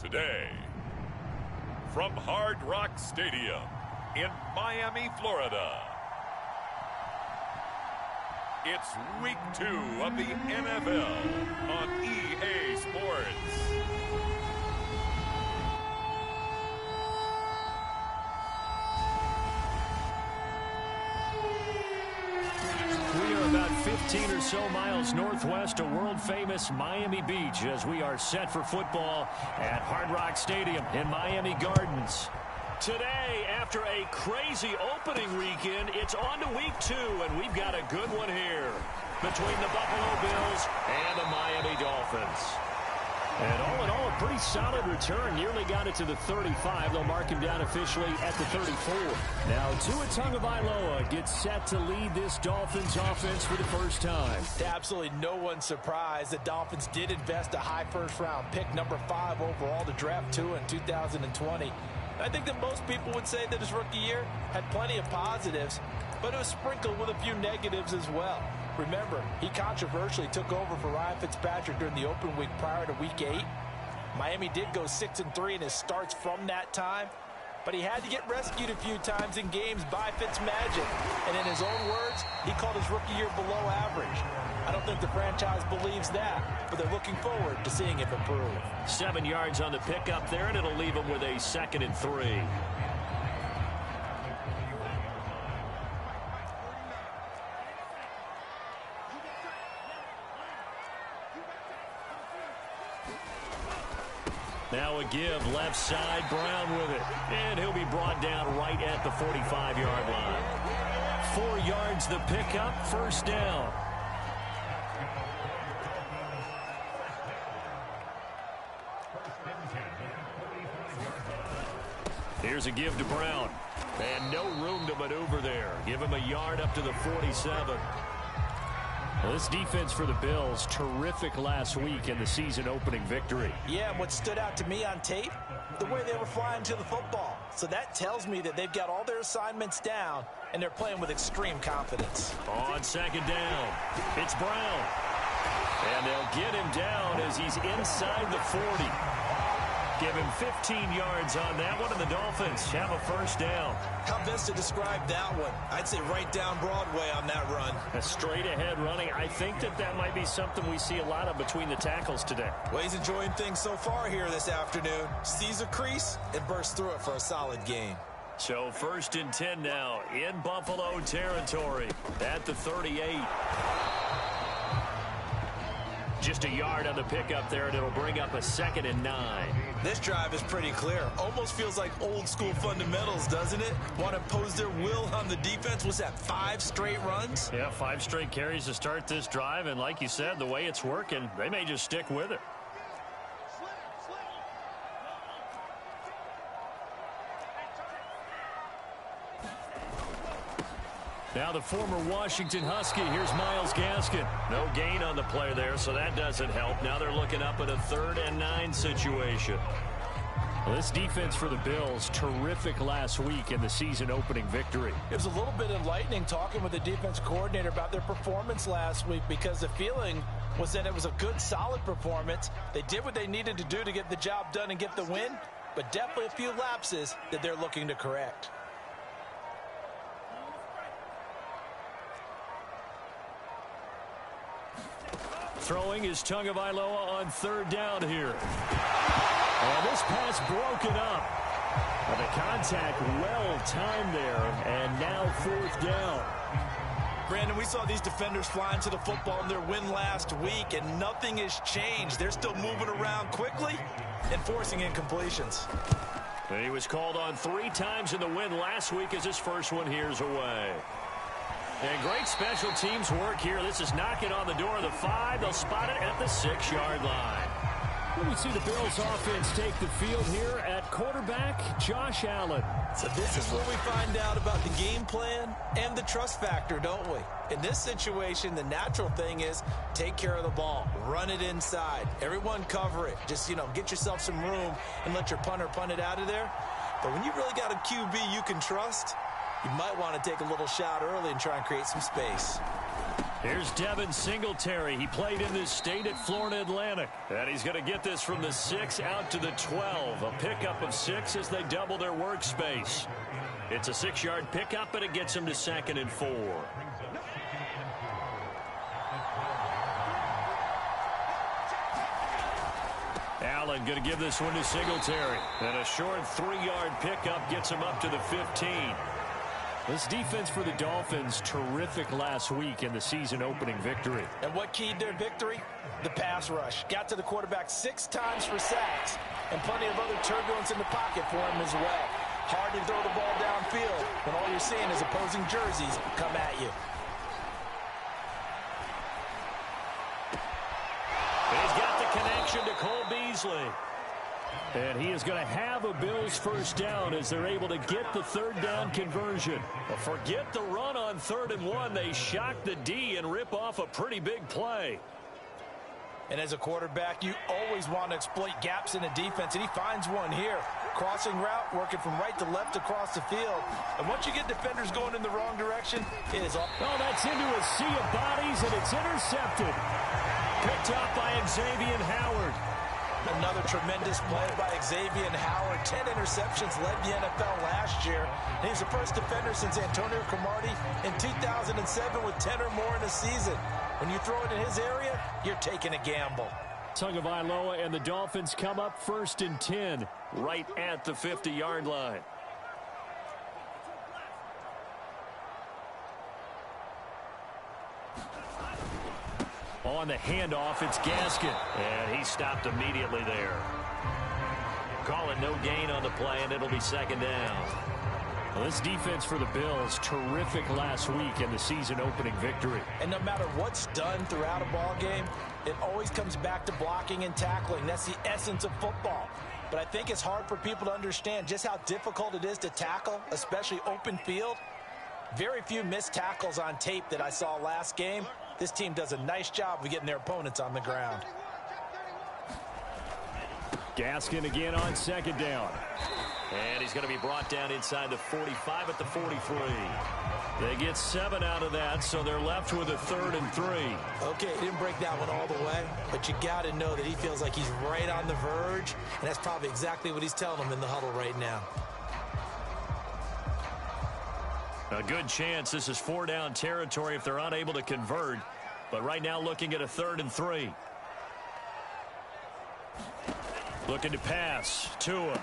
Today, from Hard Rock Stadium in Miami, Florida, it's Week 2 of the NFL on EA Sports. We are about 15 or so miles northwest of world-famous Miami Beach as we are set for football at Hard Rock Stadium in Miami Gardens. Today, after a crazy opening weekend, it's on to Week 2, and we've got a good one here between the Buffalo Bills and the Miami Dolphins. And all in all, a pretty solid return. Nearly got it to the 35. They'll mark him down officially at the 34. Now, Tua Tagovailoa gets set to lead this Dolphins offense for the first time. To absolutely no one's surprise, the Dolphins did invest a high first-round pick, number 5 overall, to draft Tua in 2020. I think that most people would say that his rookie year had plenty of positives, but it was sprinkled with a few negatives as well. Remember, he controversially took over for Ryan Fitzpatrick during the open week prior to Week 8. Miami did go 6-3 in his starts from that time, but he had to get rescued a few times in games by Fitzmagic. And in his own words, he called his rookie year below average. I don't think the franchise believes that, but they're looking forward to seeing him improve. 7 yards on the pickup there, and it'll leave him with a 2nd and 3. Now a give, left side, Brown with it. And he'll be brought down right at the 45-yard line. 4 yards the pickup, first down. Here's a give to Brown. And no room to maneuver there. Give him a yard up to the 47. Well, this defense for the Bills, terrific last week in the season-opening victory. Yeah, and what stood out to me on tape, the way they were flying to the football. So that tells me that they've got all their assignments down, and they're playing with extreme confidence. On 2nd down, it's Brown. And they'll get him down as he's inside the 40. Give him 15 yards on that one, and the Dolphins have a first down. How best to describe that one? I'd say right down Broadway on that run. A straight-ahead running. I think that might be something we see a lot of between the tackles today. Well, he's enjoying things so far here this afternoon. Sees a crease and bursts through it for a solid gain. So 1st and 10 now in Buffalo territory at the 38. Just a yard on the pickup there, and it'll bring up a 2nd and 9. This drive is pretty clear. Almost feels like old school fundamentals, doesn't it? Want to impose their will on the defense. Was that 5 straight runs? Yeah, 5 straight carries to start this drive, and like you said, the way it's working, they may just stick with it. Now the former Washington Husky, here's Myles Gaskin. No gain on the play there, so that doesn't help. Now they're looking up at a 3rd and 9 situation. Well, this defense for the Bills, terrific last week in the season-opening victory. It was a little bit enlightening talking with the defense coordinator about their performance last week, because the feeling was that it was a good, solid performance. They did what they needed to do to get the job done and get the win, but definitely a few lapses that they're looking to correct. Throwing is Tagovailoa on 3rd down here. And this pass broken up. And the contact well timed there, and now 4th down. Brandon, we saw these defenders flying to the football in their win last week, and nothing has changed. They're still moving around quickly and forcing incompletions. And he was called on 3 times in the win last week as his first one here's away. And great special teams work here. This is knocking on the door of the 5. They'll spot it at the 6-yard line. Well, we see the Bills offense take the field here at quarterback Josh Allen. So this is where we find out about the game plan and the trust factor, don't we? In this situation, the natural thing is take care of the ball. Run it inside. Everyone cover it. Just, get yourself some room and let your punter punt it out of there. But when you really got a QB you can trust, you might want to take a little shot early and try and create some space. Here's Devin Singletary. He played in this state at Florida Atlantic. And he's going to get this from the 6 out to the 12. A pickup of 6 as they double their workspace. It's a 6-yard pickup, and it gets him to 2nd and 4. Allen going to give this one to Singletary. And a short 3-yard pickup gets him up to the 15. This defense for the Dolphins, terrific last week in the season-opening victory. And what keyed their victory? The pass rush. Got to the quarterback 6 times for sacks, and plenty of other turbulence in the pocket for him as well. Hard to throw the ball downfield when all you're seeing is opposing jerseys come at you. He's got the connection to Cole Beasley. And he is going to have a Bills first down as they're able to get the 3rd down conversion. But forget the run on 3rd and 1. They shock the D and rip off a pretty big play. And as a quarterback, you always want to exploit gaps in a defense, and he finds one here. Crossing route, working from right to left across the field. And once you get defenders going in the wrong direction, it is all. Oh, that's into a sea of bodies, and it's intercepted. Picked up by Xavier Howard. Another tremendous play by Xavier Howard. 10 interceptions, led the NFL last year. And he's the first defender since Antonio Cromartie in 2007 with 10 or more in a season. When you throw it in his area, you're taking a gamble. Tagovailoa and the Dolphins come up 1st and 10, right at the 50-yard line. On the handoff, it's Gaskin. And he stopped immediately there. Call it no gain on the play, and it'll be 2nd down. Well, this defense for the Bills, terrific last week in the season-opening victory. And no matter what's done throughout a ball game, it always comes back to blocking and tackling. That's the essence of football. But I think it's hard for people to understand just how difficult it is to tackle, especially open field. Very few missed tackles on tape that I saw last game. This team does a nice job of getting their opponents on the ground. Gaskin again on 2nd down. And he's going to be brought down inside the 45 at the 43. They get 7 out of that, so they're left with a 3rd and 3. Okay, he didn't break that one all the way, but you got to know that he feels like he's right on the verge, and that's probably exactly what he's telling them in the huddle right now. A good chance this is 4-down territory if they're unable to convert, but right now looking at a 3rd and 3. Looking to pass. Tua.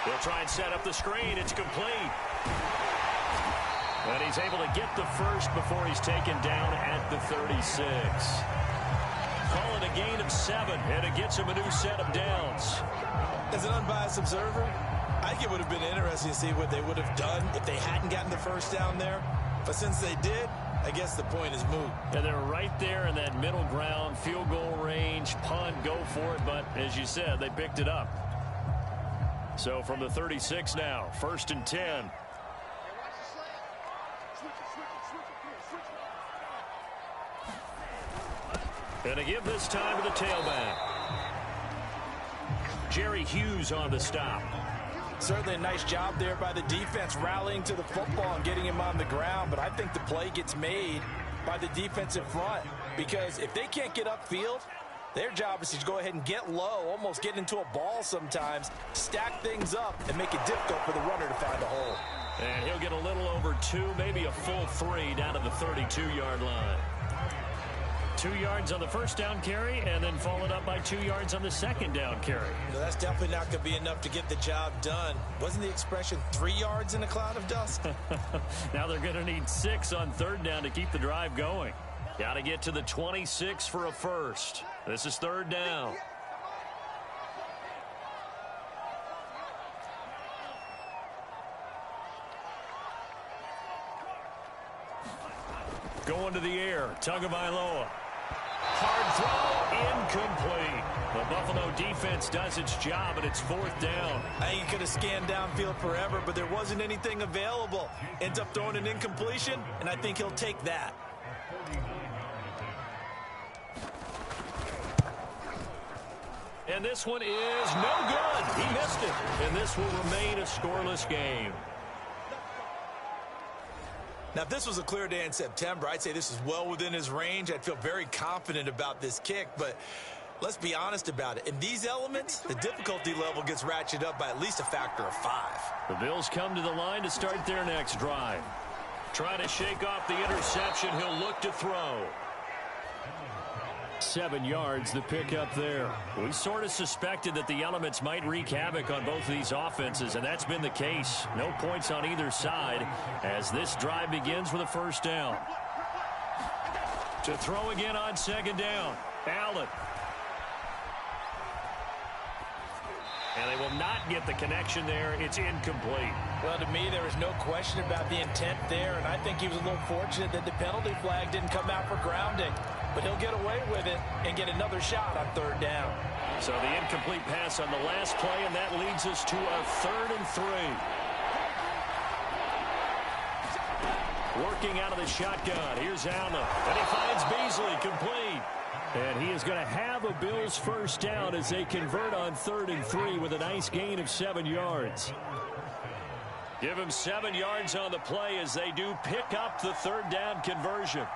They'll try and set up the screen. It's complete. And he's able to get the first before he's taken down at the 36. Call it a gain of 7, and it gets him a new set of downs. As an unbiased observer, I think it would have been interesting to see what they would have done if they hadn't gotten the first down there. But since they did, I guess the point is moot. And they're right there in that middle ground, field goal range, punt, go for it. But as you said, they picked it up. So from the 36 now, 1st and 10. And a give this time to the tailback. Jerry Hughes on the stop. Certainly a nice job there by the defense rallying to the football and getting him on the ground. But I think the play gets made by the defensive front, because if they can't get upfield, their job is to go ahead and get low, almost get into a ball sometimes, stack things up, and make it difficult for the runner to find a hole. And he'll get a little over 2, maybe a full 3 down to the 32-yard line. 2 yards on the first down carry, and then followed up by 2 yards on the second down carry. No, that's definitely not going to be enough to get the job done. Wasn't the expression 3 yards in a cloud of dust? Now they're going to need 6 on 3rd down to keep the drive going. Got to get to the 26 for a first. This is 3rd down. Going to the air, Tagovailoa. Hard throw, incomplete. The Buffalo defense does its job, and it's 4th down. I think he could have scanned downfield forever, but there wasn't anything available. Ends up throwing an incompletion, and I think he'll take that. And this one is no good. He missed it. And this will remain a scoreless game. Now, if this was a clear day in September, I'd say this is well within his range. I'd feel very confident about this kick, but let's be honest about it. In these elements, the difficulty level gets ratcheted up by at least a factor of 5. The Bills come to the line to start their next drive. Trying to shake off the interception. He'll look to throw. 7 yards, the pickup there. We sort of suspected that the elements might wreak havoc on both of these offenses, and that's been the case. No points on either side as this drive begins with a first down. To throw again on second down. Allen. And they will not get the connection there. It's incomplete. Well, to me, there was no question about the intent there, and I think he was a little fortunate that the penalty flag didn't come out for grounding. But he'll get away with it and get another shot on third down. So the incomplete pass on the last play, and that leads us to a 3rd and 3. Working out of the shotgun. Here's Allen. And he finds Beasley complete. And he is going to have a Bills first down as they convert on 3rd and 3 with a nice gain of 7 yards. Give him 7 yards on the play as they do pick up the 3rd down conversion.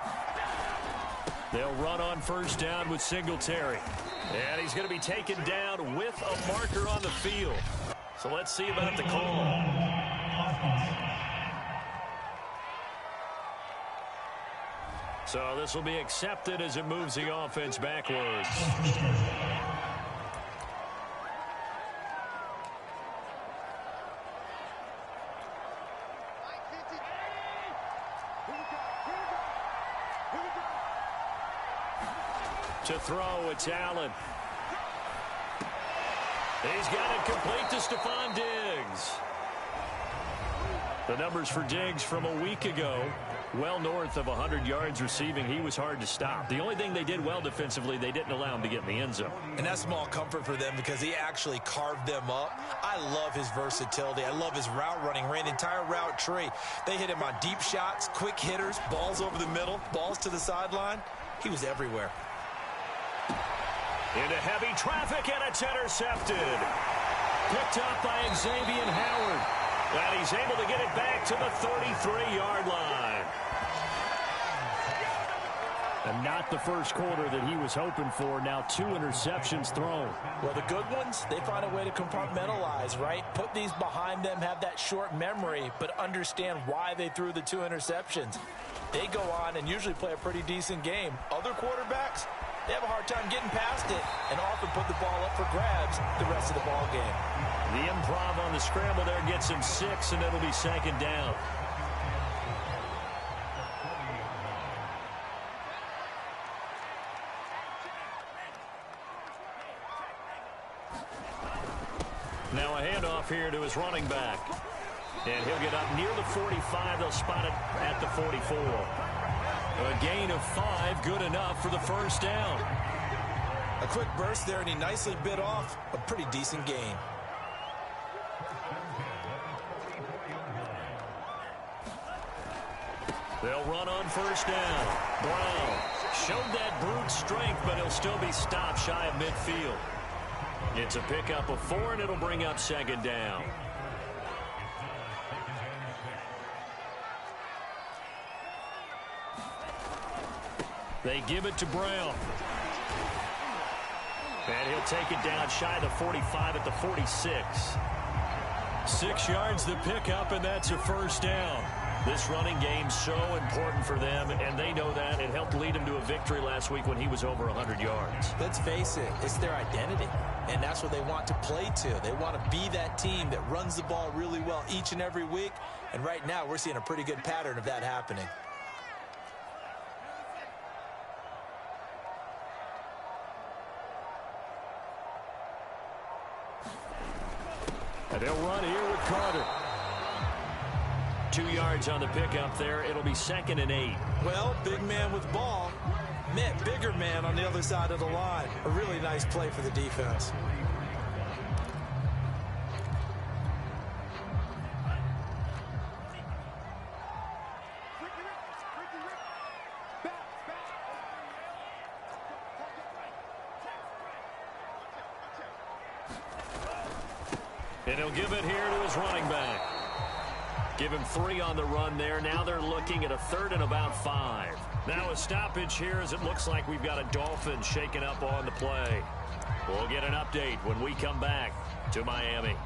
They'll run on first down with Singletary. And he's going to be taken down with a marker on the field. So let's see about the call. So this will be accepted as it moves the offense backwards. To throw, it's Allen. He's got it complete to Stephon Diggs. The numbers for Diggs from a week ago, well north of 100 yards receiving. He was hard to stop. The only thing they did well defensively, they didn't allow him to get in the end zone. And that's small comfort for them because he actually carved them up. I love his versatility. I love his route running. Ran the entire route tree. They hit him on deep shots, quick hitters, balls over the middle, balls to the sideline. He was everywhere. Into heavy traffic, and it's intercepted. Picked up by Xavier Howard. And he's able to get it back to the 33-yard line. And not the first quarter that he was hoping for. Now 2 interceptions thrown. Well, the good ones, they find a way to compartmentalize, right? Put these behind them, have that short memory, but understand why they threw the 2 interceptions. They go on and usually play a pretty decent game. Other quarterbacks, they have a hard time getting past it and often put the ball up for grabs the rest of the ball game. The improv on the scramble there gets him 6, and it'll be second down. Now a handoff here to his running back. And he'll get up near the 45. They'll spot it at the 44. A gain of 5, good enough for the first down. A quick burst there, and he nicely bit off a pretty decent gain. They'll run on first down. Brown showed that brute strength, but he'll still be stopped shy of midfield. It's a pickup of 4, and it'll bring up second down. They give it to Brown. And he'll take it down shy of the 45 at the 46. 6 yards the pickup, and that's a first down. This running game's so important for them, and they know that. It helped lead them to a victory last week when he was over 100 yards. Let's face it, it's their identity, and that's what they want to play to. They want to be that team that runs the ball really well each and every week, and right now we're seeing a pretty good pattern of that happening. And they'll run here with Carter. 2 yards on the pickup there. It'll be second and 8. Well, big man with ball met bigger man on the other side of the line. A really nice play for the defense. And he'll give it here to his running back. Give him 3 on the run there. Now they're looking at a 3rd and about 5. Now a stoppage here as it looks like we've got a Dolphin shaking up on the play. We'll get an update when we come back to Miami.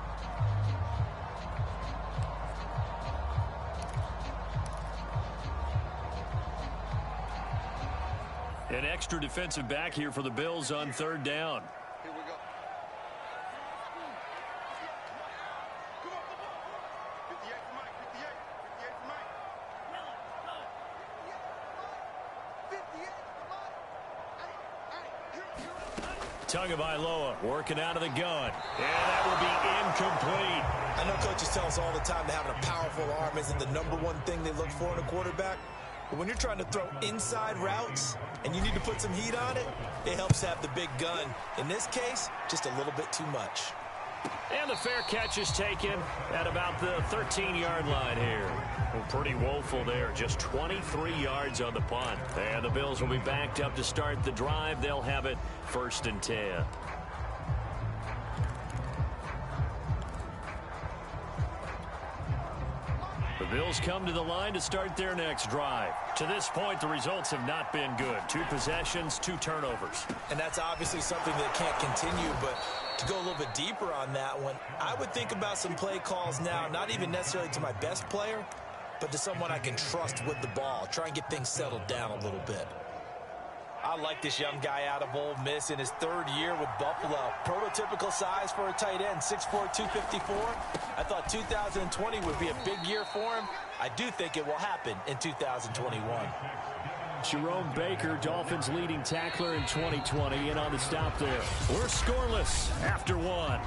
An extra defensive back here for the Bills on 3rd down. Here we go. Come on. 58 for Mike. 58 for Mike. 58 Tagovailoa working out of the gun. And that will be incomplete. I know coaches tell us all the time that having a powerful arm isn't the #1 thing they look for in a quarterback. But when you're trying to throw inside routes and you need to put some heat on it, it helps to have the big gun. In this case, just a little bit too much. And the fair catch is taken at about the 13-yard line here. Well, pretty woeful there. Just 23 yards on the punt. And the Bills will be backed up to start the drive. They'll have it 1st and 10. The Bills come to the line to start their next drive. To this point, the results have not been good. 2 possessions, 2 turnovers. And that's obviously something that can't continue, but to go a little bit deeper on that one, I would think about some play calls now, not even necessarily to my best player, but to someone I can trust with the ball. Try and get things settled down a little bit. I like this young guy out of Ole Miss in his 3rd year with Buffalo. Prototypical size for a tight end, 6'4", 254. I thought 2020 would be a big year for him. I do think it will happen in 2021. Jerome Baker, Dolphins leading tackler in 2020, in on the stop there. We're scoreless after 1.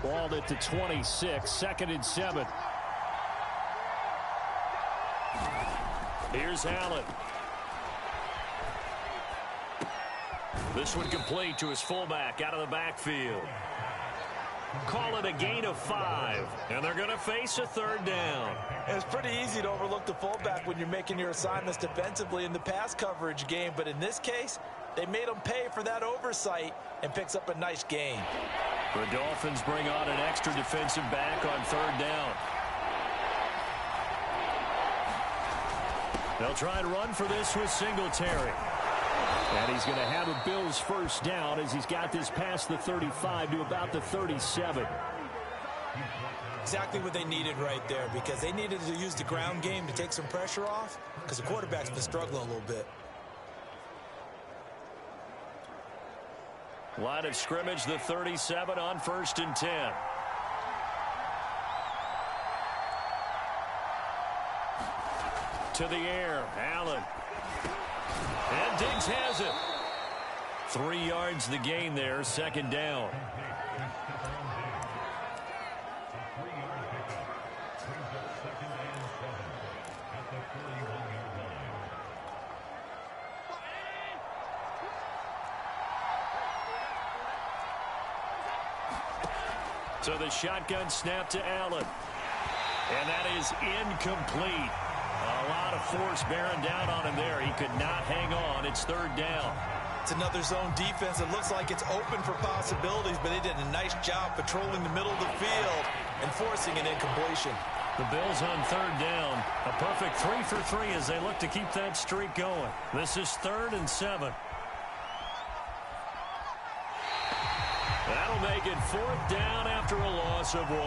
Balled at the 26, 2nd and 7. Here's Allen. This one complete to his fullback out of the backfield. Call it a gain of 5, and they're going to face a 3rd down. It's pretty easy to overlook the fullback when you're making your assignments defensively in the pass coverage game, but in this case, they made him pay for that oversight and picks up a nice gain. The Dolphins bring on an extra defensive back on 3rd down. They'll try and run for this with Singletary. And he's going to have a Bills 1st down as he's got this past the 35 to about the 37. Exactly what they needed right there, because they needed to use the ground game to take some pressure off, because the quarterback's been struggling a little bit. Line of scrimmage, the 37 on 1st and 10. To the air, Allen. And Diggs has it. 3 yards the gain there, 2nd down. So the shotgun snap to Allen. And that is incomplete. A lot of force bearing down on him there. He could not hang on. It's 3rd down. It's another zone defense. It looks like it's open for possibilities, but they did a nice job patrolling the middle of the field and forcing an incompletion. The Bills on 3rd down. A perfect 3 for 3 as they look to keep that streak going. This is 3rd and 7. That'll make it 4th down after a loss of 1.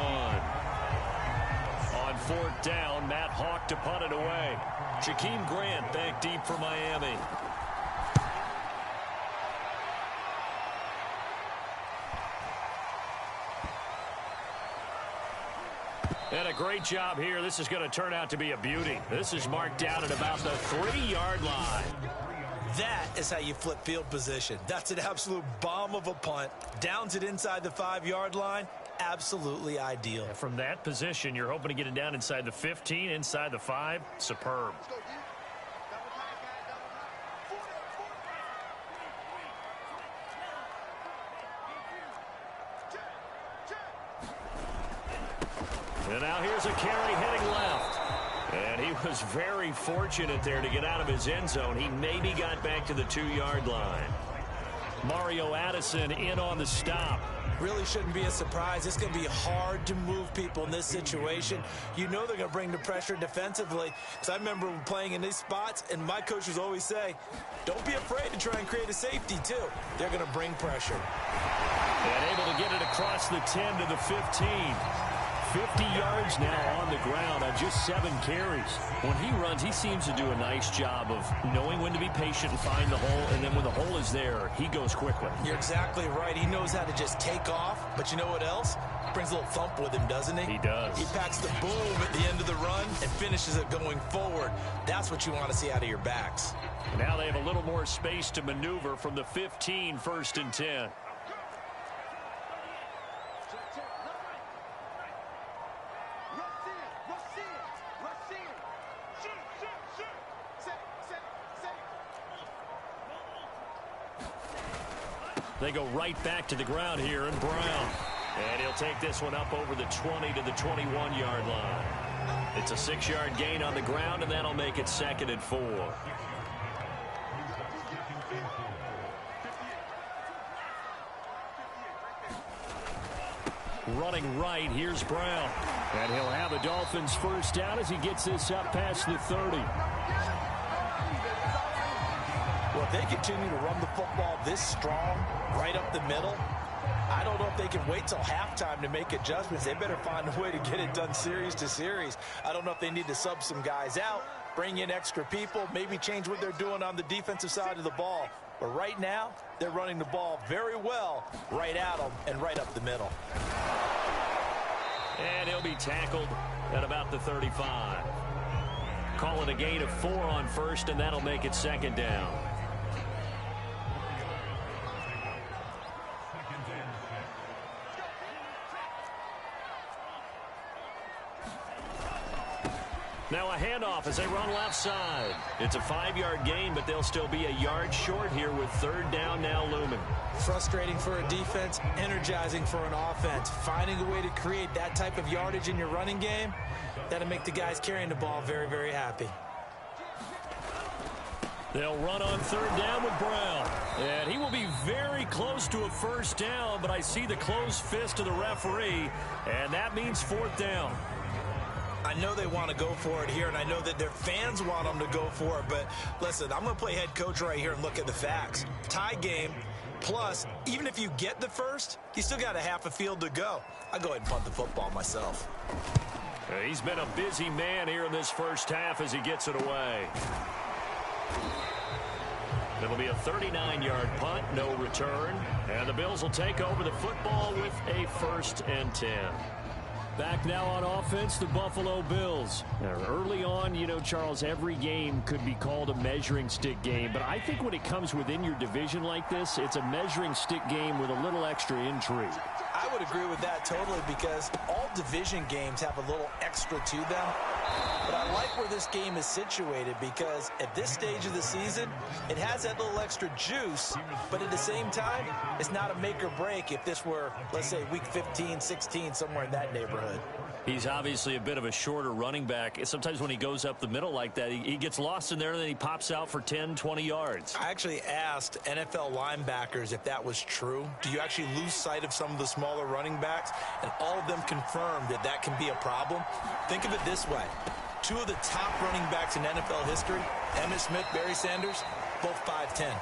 On 4th down, Matt Hawk to punt it away. Jakeem Grant back deep for Miami. And a great job here. This is going to turn out to be a beauty. This is marked down at about the 3-yard line. That is how you flip field position. That's an absolute bomb of a punt. Downs it inside the 5-yard line. Absolutely ideal. From that position, you're hoping to get it down inside the 15, inside the 5. Superb. And now here's a carry heading left. And he was very fortunate there to get out of his end zone. He maybe got back to the 2-yard line. Mario Addison in on the stop. Really shouldn't be a surprise. It's going to be hard to move people in this situation. You know they're going to bring the pressure defensively. Because I remember playing in these spots, and my coaches always say, don't be afraid to try and create a safety, too. They're going to bring pressure. And able to get it across the 10 to the 15. 50 yards now on the ground on just 7 carries. When he runs, he seems to do a nice job of knowing when to be patient and find the hole, and then when the hole is there, he goes quickly. You're exactly right. He knows how to just take off, but you know what else? Brings a little thump with him, doesn't he? He does. He packs the boom at the end of the run and finishes it going forward. That's what you want to see out of your backs. Now they have a little more space to maneuver from the 15, 1st and 10. They go right back to the ground here in Brown. And he'll take this one up over the 20 to the 21-yard line. It's a 6-yard gain on the ground, and that'll make it 2nd and 4. Running right, here's Brown. And he'll have a Dolphins first down as he gets this up past the 30. Well, if they continue to run the football this strong, right up the middle, I don't know if they can wait till halftime to make adjustments. They better find a way to get it done series to series. I don't know if they need to sub some guys out, bring in extra people, maybe change what they're doing on the defensive side of the ball. But right now, they're running the ball very well right at them and right up the middle. And he'll be tackled at about the 35. Call it a gain of 4 on first, and that'll make it 2nd down. Now a handoff as they run left side. It's a 5-yard gain, but they'll still be a yard short here with 3rd down now looming. Frustrating for a defense, energizing for an offense. Finding a way to create that type of yardage in your running game, that'll make the guys carrying the ball very, very happy. They'll run on 3rd down with Brown. And he will be very close to a first down, but I see the closed fist of the referee, and that means 4th down. I know they want to go for it here, and I know that their fans want them to go for it, but listen, I'm going to play head coach right here and look at the facts. Tie game, plus, even if you get the first, you still got a half a field to go. I'll go ahead and punt the football myself. He's been a busy man here in this first half as he gets it away. It'll be a 39-yard punt, no return, and the Bills will take over the football with a 1st and 10. Back now on offense, the Buffalo Bills. Now, early on, you know, Charles, every game could be called a measuring stick game. But I think when it comes within your division like this, it's a measuring stick game with a little extra intrigue. I would agree with that totally because all division games have a little extra to them. But I like where this game is situated because at this stage of the season, it has that little extra juice, but at the same time, it's not a make or break if this were, let's say, week 15, 16, somewhere in that neighborhood. He's obviously a bit of a shorter running back. Sometimes when he goes up the middle like that, he gets lost in there and then he pops out for 10, 20 yards. I actually asked NFL linebackers if that was true. Do you actually lose sight of some of the smaller running backs? And all of them confirmed that that can be a problem. Think of it this way. 2 of the top running backs in NFL history, Emmitt Smith, Barry Sanders, both 5'10".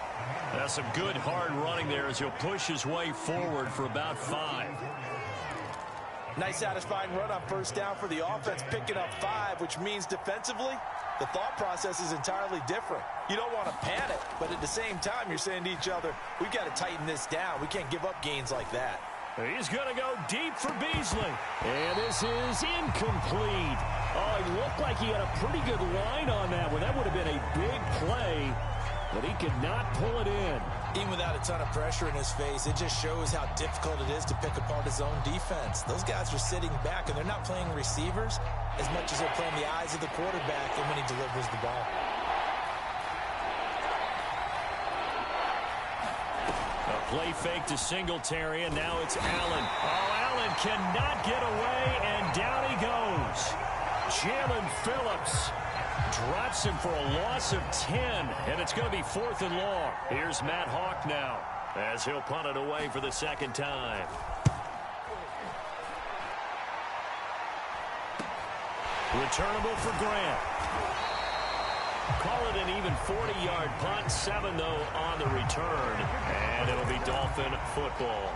That's some good hard running there as he'll push his way forward for about 5. Nice satisfying run on first down for the offense, picking up 5, which means defensively, the thought process is entirely different. You don't want to panic, but at the same time, you're saying to each other, we've got to tighten this down. We can't give up gains like that. He's going to go deep for Beasley. And this is incomplete. Oh, it looked like he had a pretty good line on that one. That would have been a big play, but he could not pull it in. Even without a ton of pressure in his face, it just shows how difficult it is to pick apart his own defense. Those guys are sitting back, and they're not playing receivers as much as they're playing the eyes of the quarterback and when he delivers the ball. A play fake to Singletary, and now it's Allen. Oh, Allen cannot get away, and down he goes. Jalen Phillips drops him for a loss of 10, and it's going to be 4th and long. Here's Matt Hawk now as he'll punt it away for the second time. Returnable for Grant. Call it an even 40-yard punt. 7, though, on the return. And it'll be Dolphin football.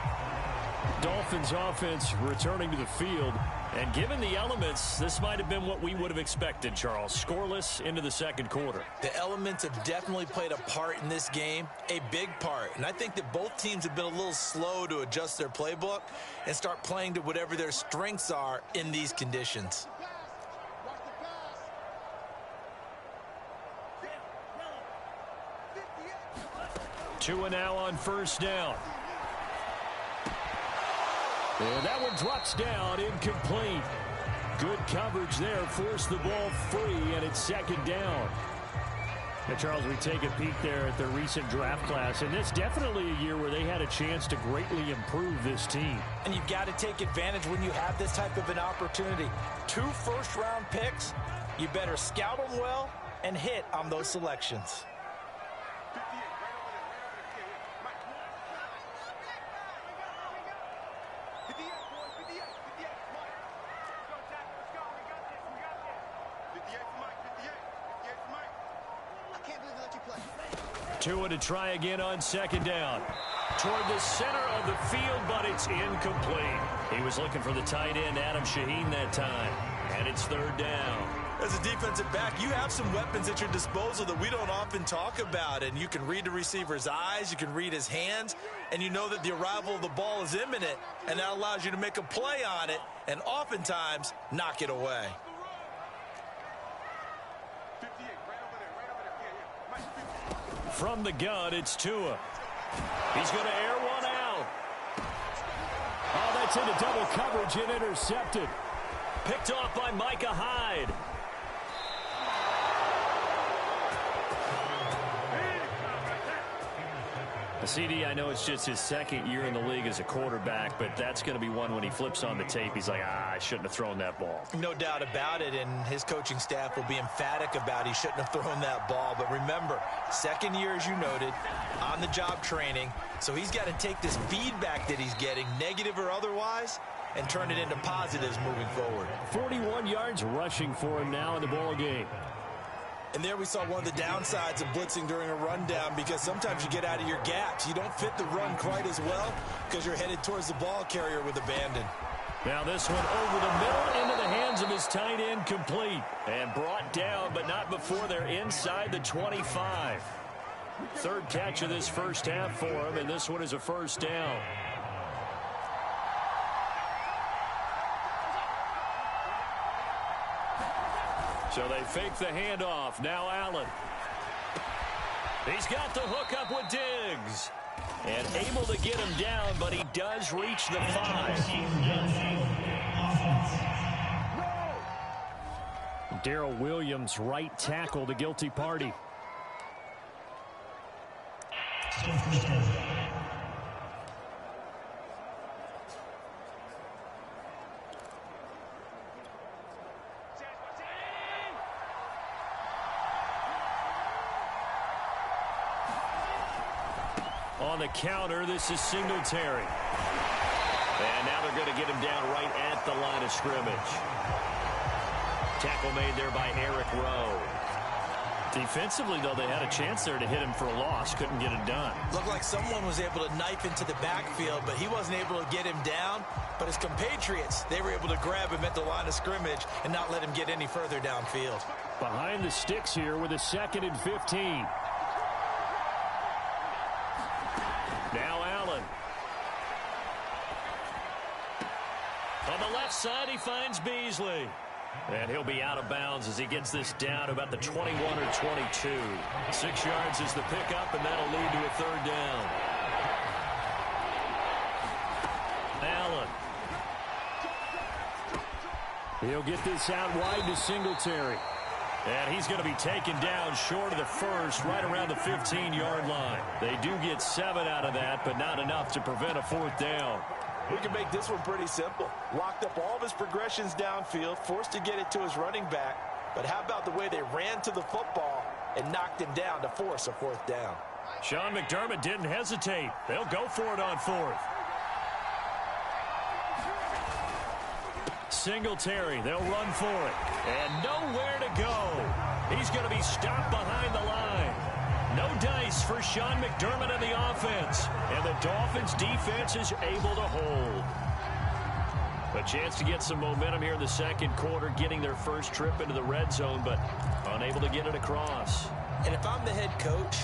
Dolphins offense returning to the field. And given the elements, this might have been what we would have expected, Charles. Scoreless into the second quarter. The elements have definitely played a part in this game, a big part. And I think that both teams have been a little slow to adjust their playbook and start playing to whatever their strengths are in these conditions. Tua now on first down. And that one drops down, incomplete. Good coverage there, forced the ball free, and it's second down. Now, Charles, we take a peek there at their recent draft class, and it's definitely a year where they had a chance to greatly improve this team. And you've got to take advantage when you have this type of an opportunity. 2 first-round picks, you better scout them well and hit on those selections. Tua to try again on second down. Toward the center of the field, but it's incomplete. He was looking for the tight end, Adam Shaheen, that time. And it's third down. As a defensive back, you have some weapons at your disposal that we don't often talk about. And you can read the receiver's eyes, you can read his hands, and you know that the arrival of the ball is imminent. And that allows you to make a play on it and oftentimes knock it away. From the gun, it's Tua. He's going to air one out. Oh, that's into double coverage and intercepted. Picked off by Micah Hyde. CD, I know it's just his second year in the league as a quarterback, but that's going to be one when he flips on the tape. He's like, I shouldn't have thrown that ball. No doubt about it, and his coaching staff will be emphatic about he shouldn't have thrown that ball. But remember, second year, as you noted, on-the-job training, so he's got to take this feedback that he's getting, negative or otherwise, and turn it into positives moving forward. 41 yards rushing for him now in the ball game. And there we saw one of the downsides of blitzing during a rundown, because sometimes you get out of your gaps. You don't fit the run quite as well because you're headed towards the ball carrier with abandon. Now this one over the middle into the hands of his tight end, complete. And brought down, but not before they're inside the 25. Third catch of this first half for him, and this one is a first down. So they fake the handoff. Now Allen. He's got the hook up with Diggs. And able to get him down, but he does reach the 5. Darrell Williams, right tackle, the guilty party. On the counter, this is Singletary. And now they're going to get him down right at the line of scrimmage. Tackle made there by Eric Rowe. Defensively, though, they had a chance there to hit him for a loss. Couldn't get it done. Looked like someone was able to knife into the backfield, but he wasn't able to get him down. But his compatriots, they were able to grab him at the line of scrimmage and not let him get any further downfield. Behind the sticks here with a 2nd and 15. Now Allen. On the left side, he finds Beasley. And he'll be out of bounds as he gets this down to about the 21 or 22. 6 yards is the pickup, and that'll lead to a third down. Allen. He'll get this out wide to Singletary. And he's going to be taken down short of the first, right around the 15-yard line. They do get 7 out of that, but not enough to prevent a fourth down. We can make this one pretty simple. Locked up all of his progressions downfield, forced to get it to his running back. But how about the way they ran to the football and knocked him down to force a fourth down? Sean McDermott didn't hesitate. They'll go for it on fourth. Singletary, they'll run for it. And nowhere to go. He's going to be stopped behind the line. No dice for Sean McDermott and the offense. And the Dolphins defense is able to hold. A chance to get some momentum here in the second quarter, getting their first trip into the red zone, but unable to get it across. And if I'm the head coach,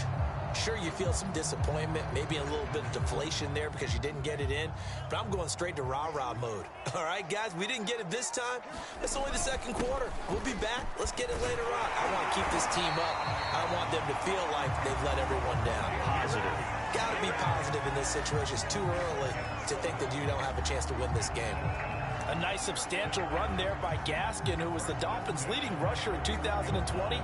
sure, you feel some disappointment, maybe a little bit of deflation there because you didn't get it in, but I'm going straight to rah-rah mode. All right, guys, we didn't get it this time. It's only the second quarter. We'll be back. Let's get it later on. I want to keep this team up. I want them to feel like they've let everyone down. Positive. Got to be positive in this situation. It's too early to think that you don't have a chance to win this game. A nice substantial run there by Gaskin, who was the Dolphins' leading rusher in 2020.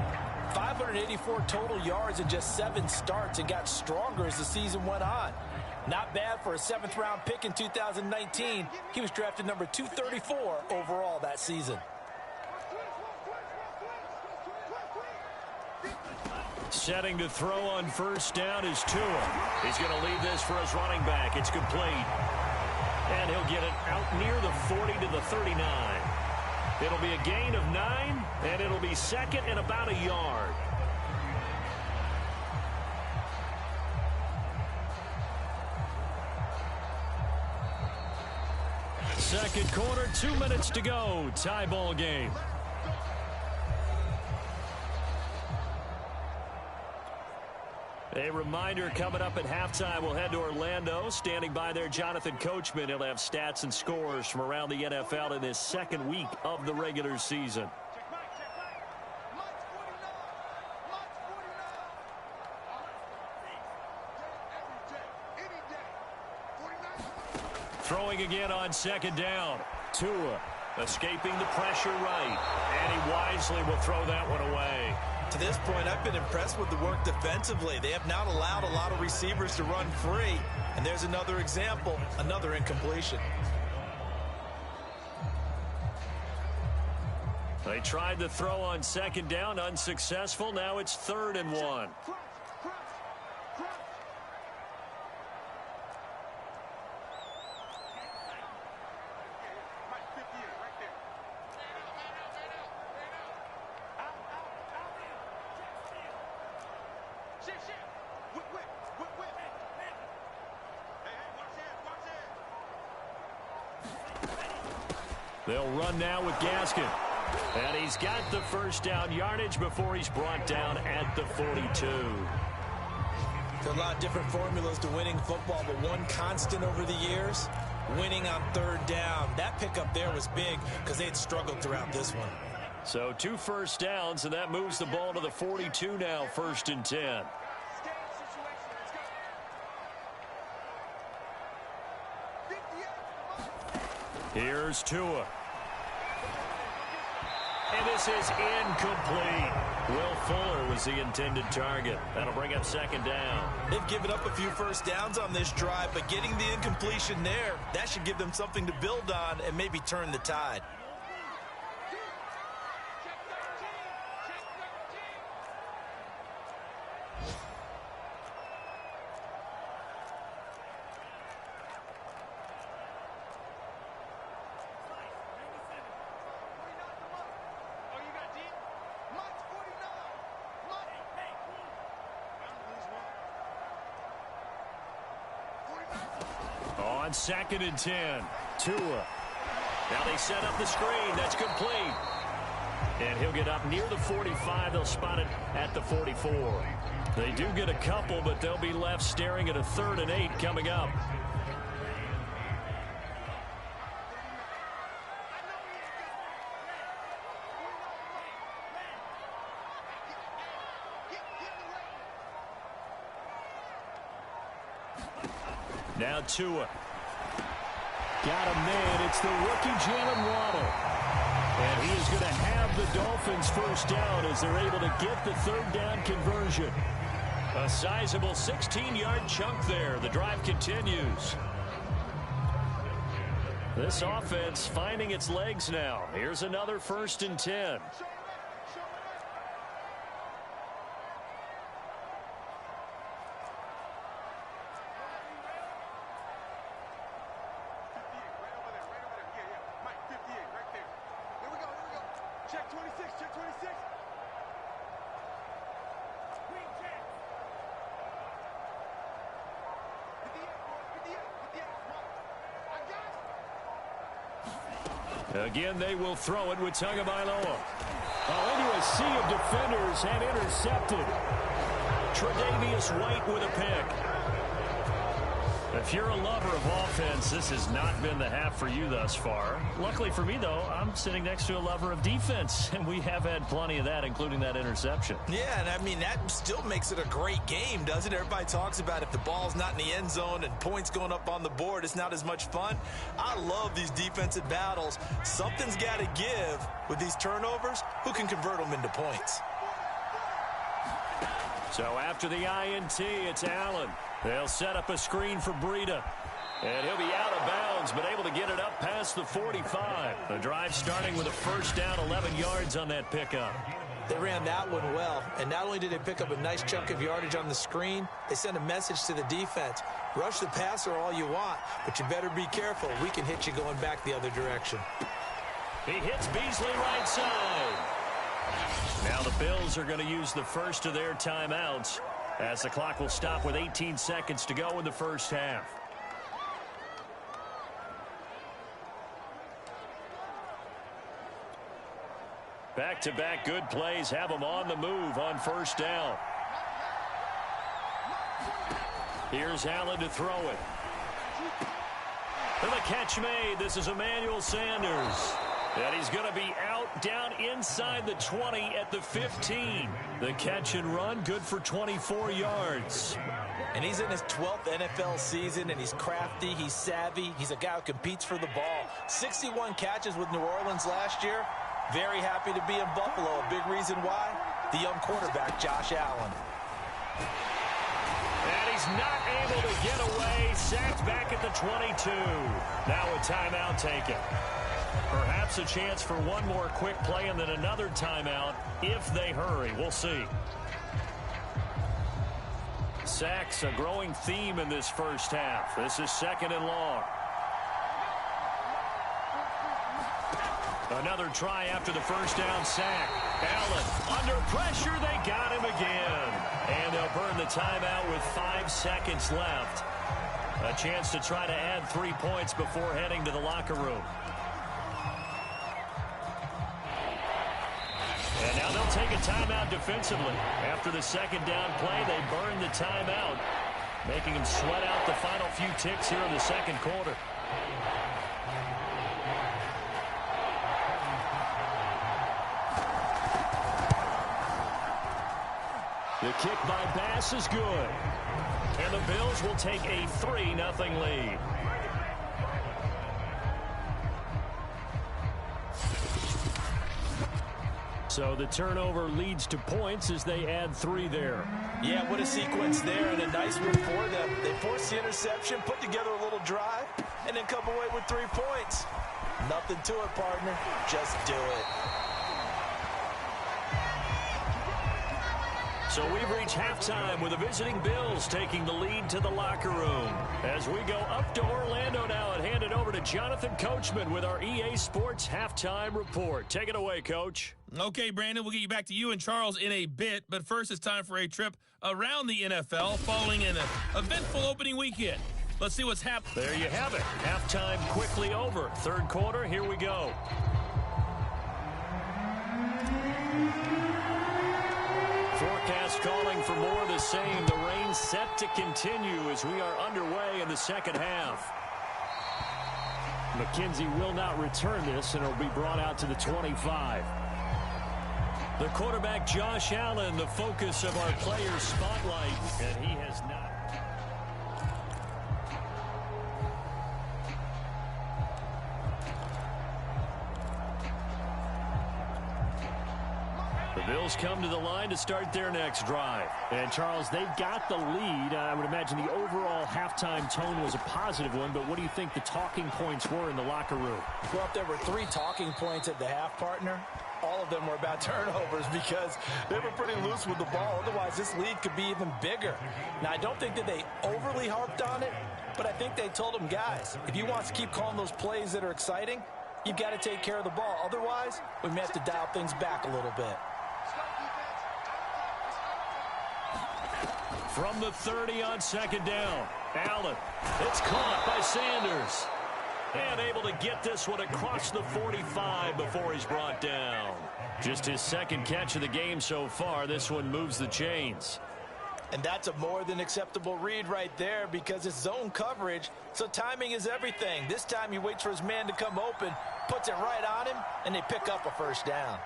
584 total yards in just 7 starts and got stronger as the season went on. Not bad for a 7th-round pick in 2019. He was drafted number 234 overall that season. Setting to throw on first down is Tua. He's going to leave this for his running back. It's complete. And he'll get it out near the 40 to the 39. It'll be a gain of 9, and it'll be second and about a yard. Second quarter, 2 minutes to go. Tie ball game. A reminder coming up at halftime, we'll head to Orlando. Standing by there, Jonathan Coachman. He'll have stats and scores from around the NFL in this second week of the regular season. Throwing again on second down. Tua escaping the pressure right. And he wisely will throw that one away. To this point, I've been impressed with the work defensively. They have not allowed a lot of receivers to run free. And there's another example, another incompletion. They tried to throw on second down, unsuccessful. Now it's 3rd and 1. They'll run now with Gaskin. And he's got the first down yardage before he's brought down at the 42. There are a lot of different formulas to winning football, but one constant over the years, winning on 3rd down. That pickup there was big because they had struggled throughout this one. So 2 first downs, and that moves the ball to the 42 now, 1st and 10. Here's Tua. And this is incomplete. Will Fuller was the intended target. That'll bring up 2nd down. They've given up a few first downs on this drive, but getting the incompletion there, that should give them something to build on and maybe turn the tide. On 2nd and 10, Tua. Now they set up the screen. That's complete. And he'll get up near the 45. They'll spot it at the 44. They do get a couple, but they'll be left staring at a 3rd and 8 coming up. Now Tua. Got him there. It's the rookie Jalen Waddle. And he is going to have the Dolphins first down as they're able to get the 3rd down conversion. A sizable 16-yard chunk there. The drive continues. This offense finding its legs now. Here's another 1st and 10. Check 26, check 26. Again, they will throw it with Tagovailoa. Oh, into a sea of defenders and intercepted. Tre'Davious White with a pick. If you're a lover of offense, this has not been the half for you thus far. Luckily for me, though, I'm sitting next to a lover of defense, and we have had plenty of that, including that interception. Yeah, and I mean, that still makes it a great game, doesn't it? Everybody talks about if the ball's not in the end zone and points going up on the board, it's not as much fun. I love these defensive battles. Something's got to give with these turnovers. Who can convert them into points? So after the INT, it's Allen. They'll set up a screen for Breida. And he'll be out of bounds, but able to get it up past the 45. The drive starting with a 1st down, 11 yards on that pickup. They ran that one well, and not only did they pick up a nice chunk of yardage on the screen, they sent a message to the defense. Rush the passer all you want, but you better be careful. We can hit you going back the other direction. He hits Beasley right side. Now the Bills are going to use the first of their timeouts, as the clock will stop with 18 seconds to go in the 1st half. Back-to-back good plays have them on the move on 1st down. Here's Allen to throw it. And the catch made. This is Emmanuel Sanders. And he's going to be out down inside the 20 at the 15. The catch and run, good for 24 yards. And he's in his 12th NFL season, and he's crafty, he's savvy, he's a guy who competes for the ball. 61 catches with New Orleans last year. Very happy to be in Buffalo. A big reason why? The young quarterback, Josh Allen. And he's not able to get away. Sacked back at the 22. Now a timeout taken. Perhaps a chance for one more quick play and then another timeout if they hurry. We'll see. Sacks, a growing theme in this 1st half. This is 2nd and long. Another try after the 1st down sack. Allen under pressure. They got him again. And they'll burn the timeout with 5 seconds left. A chance to try to add 3 points before heading to the locker room. And now they'll take a timeout defensively. After the 2nd down play, they burn the timeout, making them sweat out the final few ticks here in the 2nd quarter. The kick by Bass is good. And the Bills will take a 3-0 lead. So the turnover leads to points as they add 3 there. Yeah, what a sequence there, and a nice one for them. They forced the interception, put together a little drive, and then come away with 3 points. Nothing to it, partner. Just do it. So we've reached halftime with the visiting Bills taking the lead to the locker room. As we go up to Orlando now and hand it over to Jonathan Coachman with our EA Sports Halftime Report. Take it away, Coach. Okay, Brandon, we'll get you back to you and Charles in a bit, but first it's time for a trip around the NFL following an eventful opening weekend. Let's see what's happening. There you have it. Halftime quickly over. 3rd quarter, here we go. Forecast calling for more of the same. The rain set to continue as we are underway in the 2nd half. McKenzie will not return this, and it'll be brought out to the 25. The quarterback, Josh Allen, the focus of our players' spotlight, and he has not. The The Bills come to the line to start their next drive. And, Charles, they've got the lead. I would imagine the overall halftime tone was a positive one, but what do you think the talking points were in the locker room? Well, if there were 3 talking points at the half, partner, all of them were about turnovers because they were pretty loose with the ball. Otherwise, this lead could be even bigger. Now, I don't think that they overly harped on it, but I think they told them, guys, if you want to keep calling those plays that are exciting, you've got to take care of the ball. Otherwise, we may have to dial things back a little bit. From the 30 on second down, Allen. It's caught by Sanders. And able to get this one across the 45 before he's brought down. Just his second catch of the game so far. This one moves the chains. And that's a more than acceptable read right there because it's zone coverage, so timing is everything. This time he waits for his man to come open, puts it right on him, and they pick up a first down.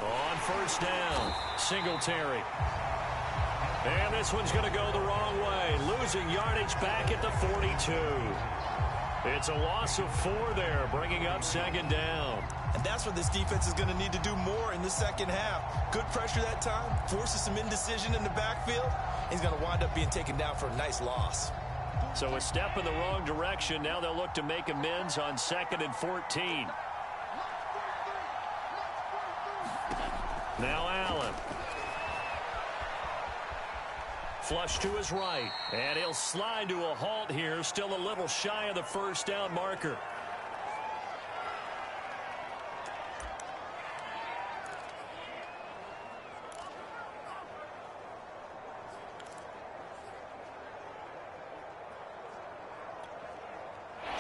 On first down, Singletary. And this one's going to go the wrong way. Losing yardage back at the 42. It's a loss of 4 there, bringing up second down. And that's what this defense is going to need to do more in the second half. Good pressure that time, forces some indecision in the backfield. He's going to wind up being taken down for a nice loss. So a step in the wrong direction. Now they'll look to make amends on 2nd and 14. Now Allen. Flush to his right. And he'll slide to a halt here. Still a little shy of the first down marker.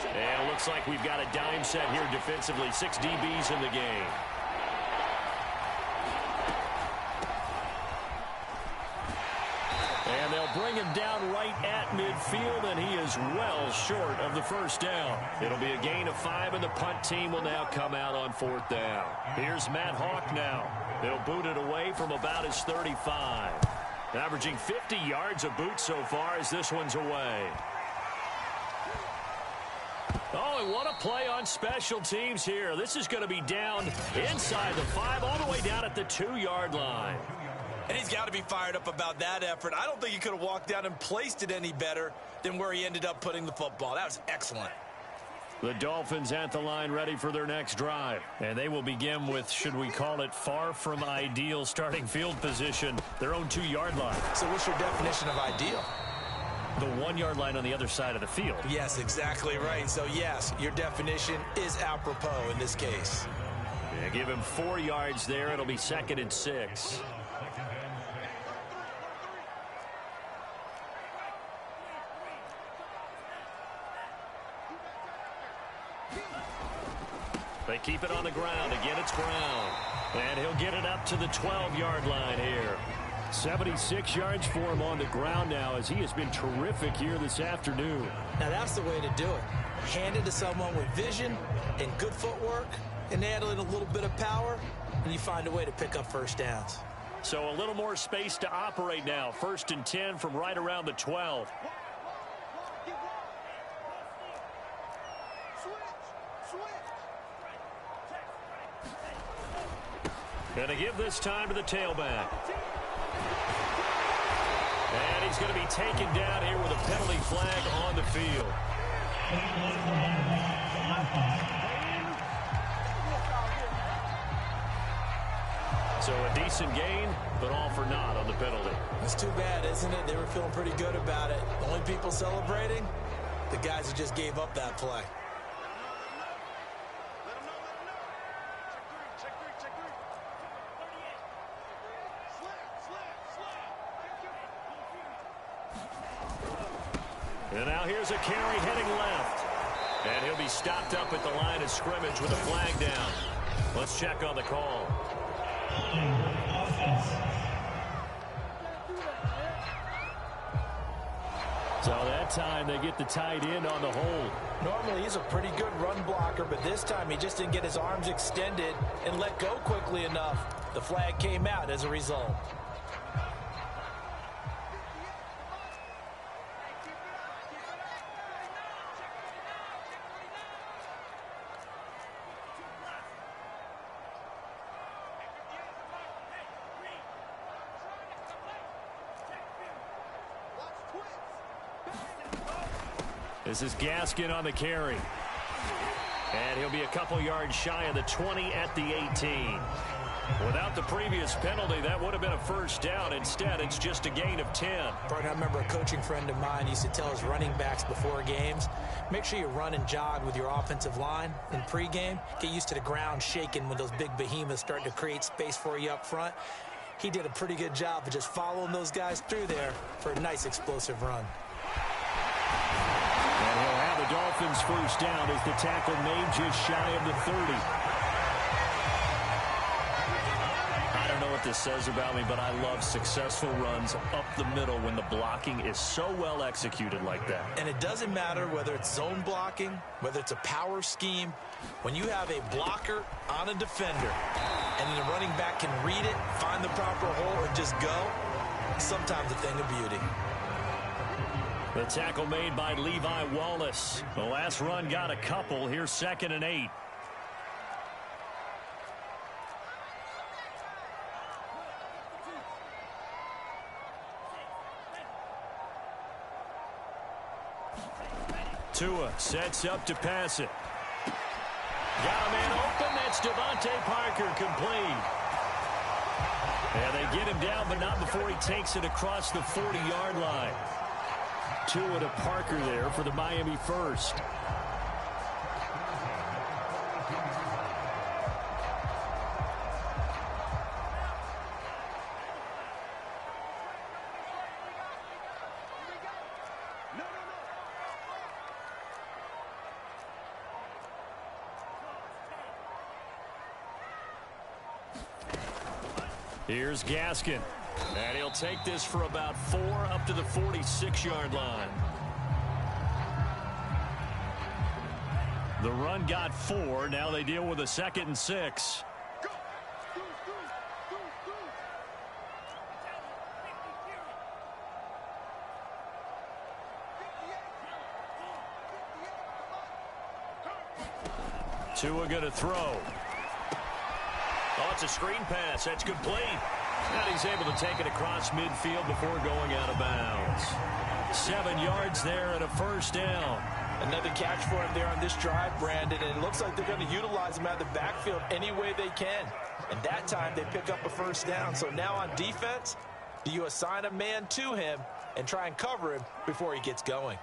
And it looks like we've got a dime set here defensively. 6 DBs in the game. And they'll bring him down right at midfield, and he is well short of the first down. It'll be a gain of 5, and the punt team will now come out on 4th down. Here's Matt Hawk now. They'll boot it away from about his 35. Averaging 50 yards a boot so far as this one's away. Oh, and what a play on special teams here. This is going to be down inside the 5, all the way down at the 2-yard line. And he's got to be fired up about that effort. I don't think he could have walked down and placed it any better than where he ended up putting the football. That was excellent. The Dolphins at the line ready for their next drive. And they will begin with, should we call it, far from ideal starting field position, their own 2-yard line. So what's your definition of ideal? The 1-yard line on the other side of the field. Yes, exactly right. So, yes, your definition is apropos in this case. Yeah, give him 4 yards there. It'll be 2nd and 6. They keep it on the ground. Again, it's Brown. And he'll get it up to the 12-yard line here. 76 yards for him on the ground now as he has been terrific here this afternoon. Now, that's the way to do it. Hand it to someone with vision and good footwork and add in a little bit of power, and you find a way to pick up first downs. So a little more space to operate now. 1st and 10 from right around the 12. Going to give this time to the tailback. And he's going to be taken down here with a penalty flag on the field. So a decent gain, but all for naught on the penalty. It's too bad, isn't it? They were feeling pretty good about it. The only people celebrating, the guys who just gave up that play. And now here's a carry heading left. And he'll be stopped up at the line of scrimmage with a flag down. Let's check on the call. So that time they get the tight end on the hold. Normally he's a pretty good run blocker, but this time he just didn't get his arms extended and let go quickly enough. The flag came out as a result. This is Gaskin on the carry. And he'll be a couple yards shy of the 20 at the 18. Without the previous penalty, that would have been a first down. Instead, it's just a gain of 10. Partner, I remember a coaching friend of mine used to tell his running backs before games, make sure you run and jog with your offensive line in pregame. Get used to the ground shaking when those big behemoths start to create space for you up front. He did a pretty good job of just following those guys through there for a nice explosive run. And he'll have the Dolphins first down as the tackle made just shy of the 30. I don't know what this says about me, but I love successful runs up the middle when the blocking is so well executed like that. And it doesn't matter whether it's zone blocking, whether it's a power scheme. When you have a blocker on a defender and then the running back can read it, find the proper hole, and just go, sometimes a thing of beauty. The tackle made by Levi Wallace. The last run got a couple. Here's 2nd and 8. Tua sets up to pass it. Got a man open. That's Devontae Parker, complete. And they get him down, but not before he takes it across the 40-yard line. Tua to Parker there for the Miami first. Here's Gaskin. And he'll take this for about 4 up to the 46-yard line. The run got 4. Now they deal with a 2nd and 6. Tua going to throw. Oh, it's a screen pass. That's complete. And he's able to take it across midfield before going out of bounds. 7 yards there and a first down. Another catch for him there on this drive, Brandon, and it looks like they're going to utilize him out of the backfield any way they can. And that time they pick up a first down. So now on defense, do you assign a man to him and try and cover him before he gets going?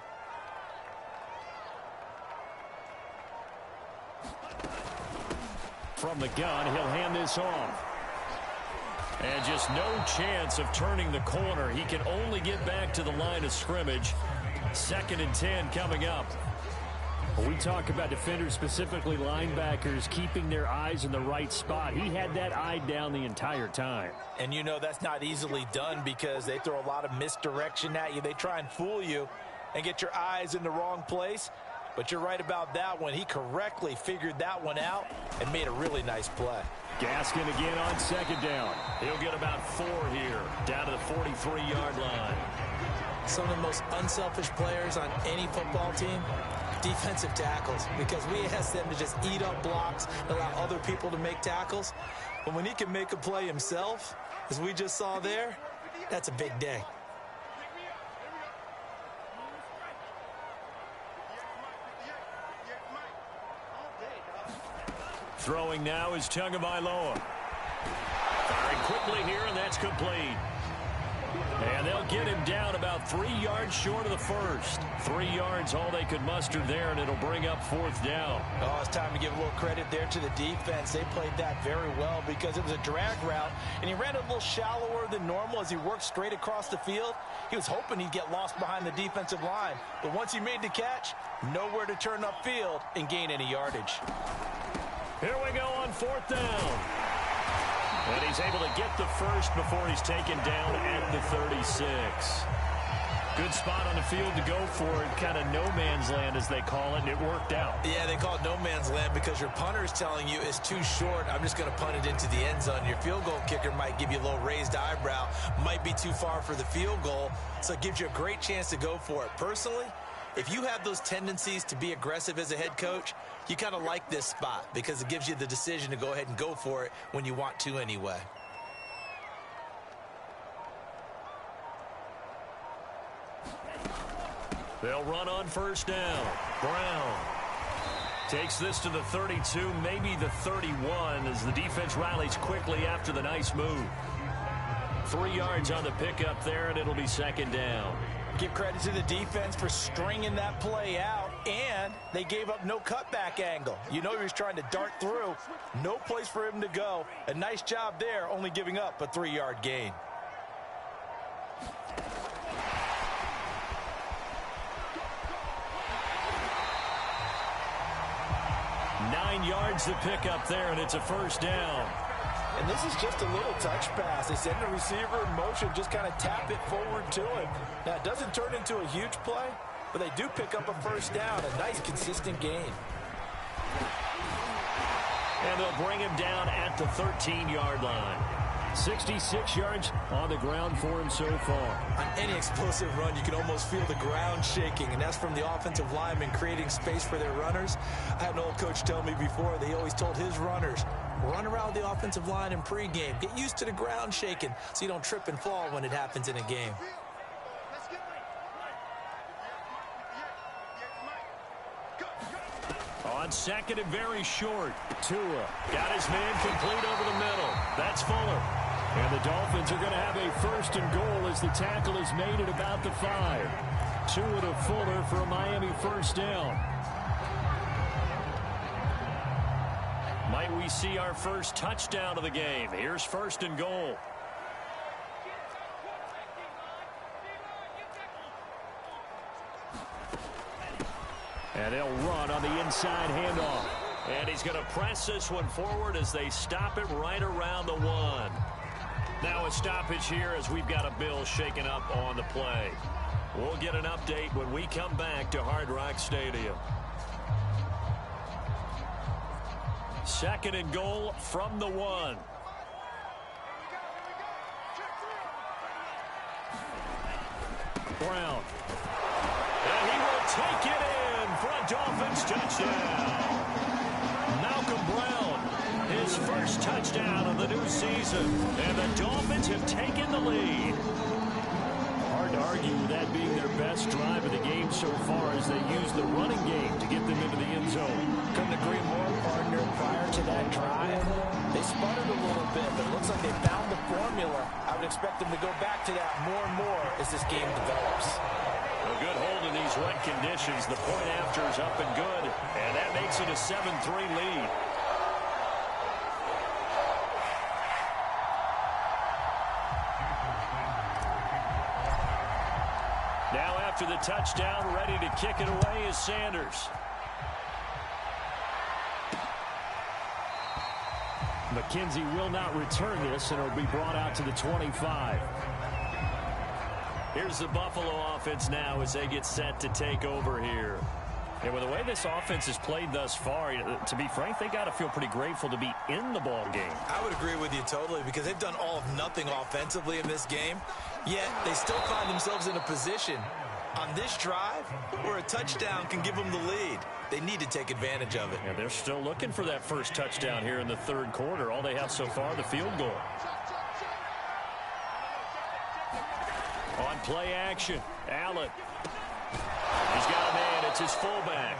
From the gun, he'll hand this off. And just no chance of turning the corner. He can only get back to the line of scrimmage. 2nd and 10 coming up. When we talk about defenders, specifically linebackers, keeping their eyes in the right spot. He had that eye down the entire time. And you know that's not easily done because they throw a lot of misdirection at you. They try and fool you and get your eyes in the wrong place. But you're right about that one. He correctly figured that one out and made a really nice play. Gaskin again on 2nd down. He'll get about 4 here, down to the 43-yard line. Some of the most unselfish players on any football team, defensive tackles, because we ask them to just eat up blocks and allow other people to make tackles. But when he can make a play himself, as we just saw there, that's a big day. Throwing now is Tagovailoa. Firing quickly here, and that's complete. And they'll get him down about 3 yards short of the first. 3 yards, all they could muster there, and it'll bring up 4th down. Oh, it's time to give a little credit there to the defense. They played that very well because it was a drag route, and he ran a little shallower than normal as he worked straight across the field. He was hoping he'd get lost behind the defensive line. But once he made the catch, nowhere to turn upfield and gain any yardage. Here we go on 4th down. And he's able to get the first before he's taken down at the 36. Good spot on the field to go for it. Kind of no man's land, as they call it, and it worked out. Yeah, they call it no man's land because your punter is telling you it's too short. I'm just going to punt it into the end zone. Your field goal kicker might give you a little raised eyebrow. Might be too far for the field goal, so it gives you a great chance to go for it. Personally, if you have those tendencies to be aggressive as a head coach, you kind of like this spot because it gives you the decision to go ahead and go for it when you want to anyway. They'll run on first down. Brown takes this to the 32, maybe the 31, as the defense rallies quickly after the nice move. 3 yards on the pickup there, and it'll be second down. Give credit to the defense for stringing that play out, and they gave up no cutback angle. You know he was trying to dart through. No place for him to go. A nice job there, only giving up a 3-yard gain. Nine yards to pick up there, and it's a first down. And this is just a little touch pass. They send the receiver in motion, just kind of tap it forward to him. Now, it doesn't turn into a huge play, but they do pick up a first down, a nice, consistent gain. And they'll bring him down at the 13-yard line. 66 yards on the ground for him so far. On any explosive run, you can almost feel the ground shaking, and that's from the offensive linemen creating space for their runners. I had an old coach tell me before, they always told his runners, run around the offensive line in pregame. Get used to the ground shaking so you don't trip and fall when it happens in a game. On second and very short, Tua got his man complete over the middle. That's Fuller. And the Dolphins are going to have a first and goal as the tackle is made at about the 5. Tua to Fuller for a Miami first down. Might we see our first touchdown of the game? Here's first and goal. And they'll run on the inside handoff. And he's going to press this one forward as they stop it right around the 1. Now a stoppage here as we've got a Bill shaken up on the play. We'll get an update when we come back to Hard Rock Stadium. Second and goal from the 1. Brown. And he will take it in for a Dolphins touchdown. Malcolm Brown, his first touchdown of the new season. And the Dolphins have taken the lead. Hard to argue with that being their best drive of the game so far as they use the running game to get them into the end zone. Couldn't agree more, partner. Prior to that drive, they sputtered a little bit, but it looks like they found the formula. I would expect them to go back to that more and more as this game develops. A good hold in these wet conditions. The point after is up and good, and that makes it a 7-3 lead. Now after the touchdown, ready to kick it away is Sanders. McKenzie will not return this, and it'll be brought out to the 25. Here's the Buffalo offense now as they get set to take over here. And with the way this offense has played thus far, to be frank, they got to feel pretty grateful to be in the ball game. I would agree with you totally because they've done all of nothing offensively in this game, yet they still find themselves in a position on this drive where a touchdown can give them the lead. They need to take advantage of it. And they're still looking for that first touchdown here in the third quarter. All they have so far, the field goal. On play action, Allen. He's got a man. It's his fullback.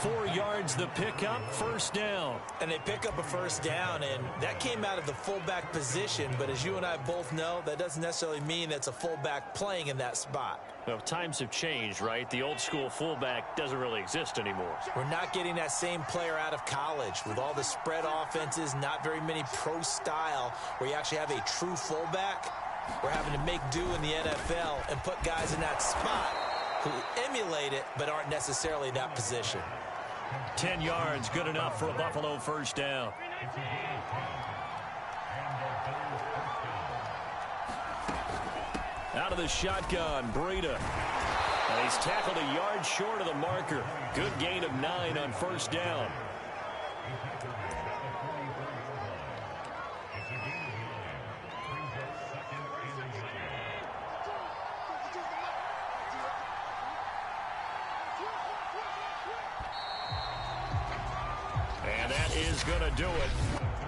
4 yards the pickup, first down. And they pick up a first down, and that came out of the fullback position. But as you and I both know, that doesn't necessarily mean that's a fullback playing in that spot. Well, times have changed, right? The old school fullback doesn't really exist anymore. We're not getting that same player out of college with all the spread offenses, not very many pro style where you actually have a true fullback. We're having to make do in the NFL and put guys in that spot who emulate it but aren't necessarily in that position. 10 yards, good enough for a Buffalo first down. Out of the shotgun, Breida. And he's tackled a yard short of the marker. Good gain of 9 on first down. And that is going to do it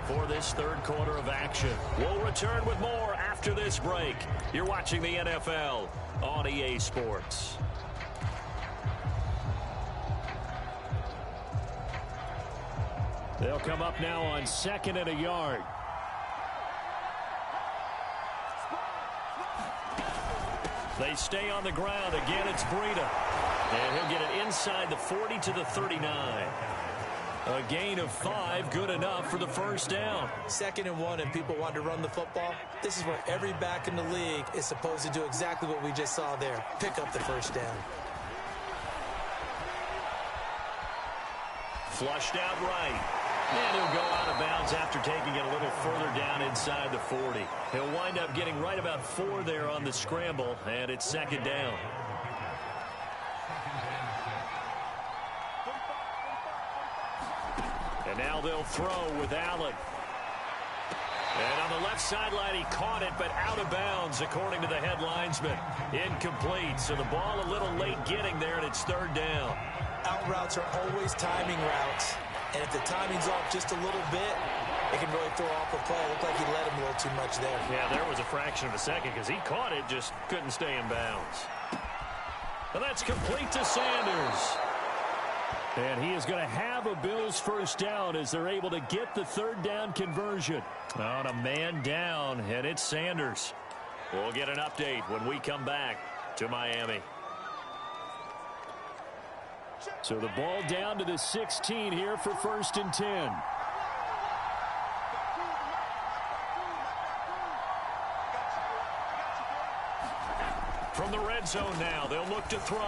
for this third quarter of action. We'll return with more after this break. You're watching the NFL on EA Sports. They'll come up now on 2nd and a yard. They stay on the ground. Again, it's Breida. And he'll get it inside the 40 to the 39. A gain of 5, good enough for the first down. 2nd and 1, and people want to run the football. This is where every back in the league is supposed to do exactly what we just saw there. Pick up the first down. Flushed out right. And he'll go out of bounds after taking it a little further down inside the 40. He'll wind up getting right about 4 there on the scramble, and it's 2nd down. And now they'll throw with Allen. And on the left sideline, he caught it, but out of bounds, according to the head linesman. Incomplete, so the ball a little late getting there, and it's 3rd down. Out routes are always timing routes. And if the timing's off just a little bit, it can really throw off a play. It looked like he let him a little too much there. Yeah, there was a fraction of a second because he caught it, just couldn't stay in bounds. And that's complete to Sanders. And he is going to have a Bills first down as they're able to get the 3rd down conversion. On a man down, and it's Sanders. We'll get an update when we come back to Miami. So the ball down to the 16 here for 1st and 10. From the red zone now, they'll look to throw.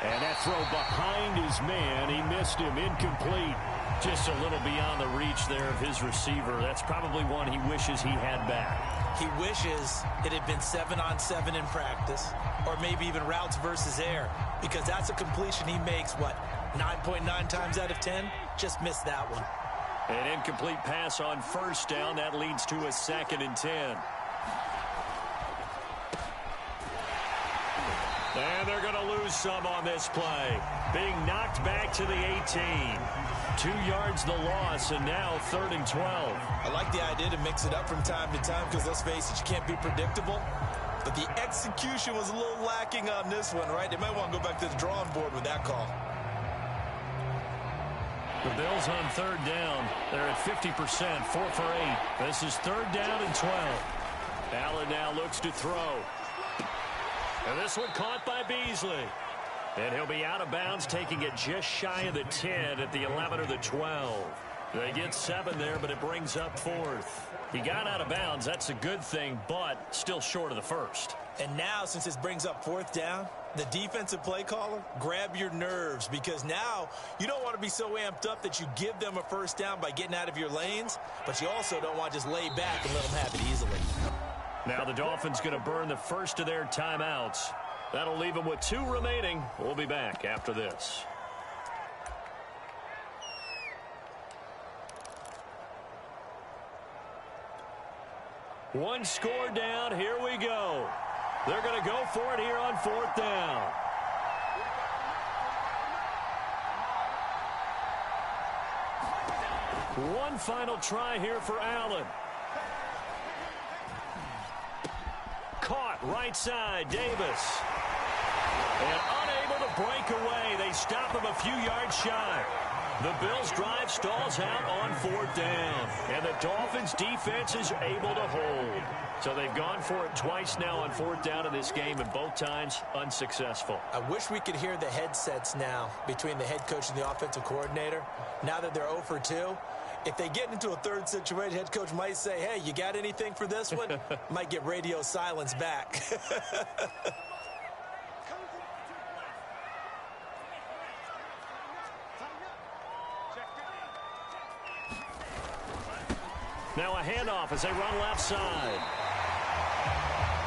And that throw behind his man, he missed him, incomplete. Just a little beyond the reach there of his receiver. That's probably one he wishes he had back. He wishes it had been 7-on-7 in practice, or maybe even routes versus air, because that's a completion he makes, 9.9 times out of 10? Just missed that one. An incomplete pass on 1st down. That leads to a 2nd and 10. And they're going to lose some on this play. Being knocked back to the 18. 2 yards the loss, and now 3rd and 12. I like the idea to mix it up from time to time because, let's face it, you can't be predictable. But the execution was a little lacking on this one, right? They might want to go back to the drawing board with that call. The Bills on 3rd down. They're at 50%, 4 for 8. This is 3rd down and 12. Allen now looks to throw. And this one caught by Beasley. And he'll be out of bounds, taking it just shy of the 10 at the 11 or the 12. They get 7 there, but it brings up 4th. He got out of bounds. That's a good thing, but still short of the 1st. And now, since this brings up 4th down, the defensive play caller, grab your nerves, because now you don't want to be so amped up that you give them a first down by getting out of your lanes, but you also don't want to just lay back and let them have it easily. Now the Dolphins going to burn the first of their timeouts. That'll leave them with 2 remaining. We'll be back after this. One score down. Here we go. They're going to go for it here on 4th down. One final try here for Allen. Caught right side, Davis. And unable to break away. They stop him a few yards shy. The Bills' drive stalls out on 4th down. And the Dolphins' defense is able to hold. So they've gone for it twice now on 4th down in this game, and both times unsuccessful. I wish we could hear the headsets now between the head coach and the offensive coordinator. Now that they're 0 for 2, if they get into a 3rd situation, head coach might say, hey, you got anything for this one? Might get radio silence back. Now a handoff as they run left side.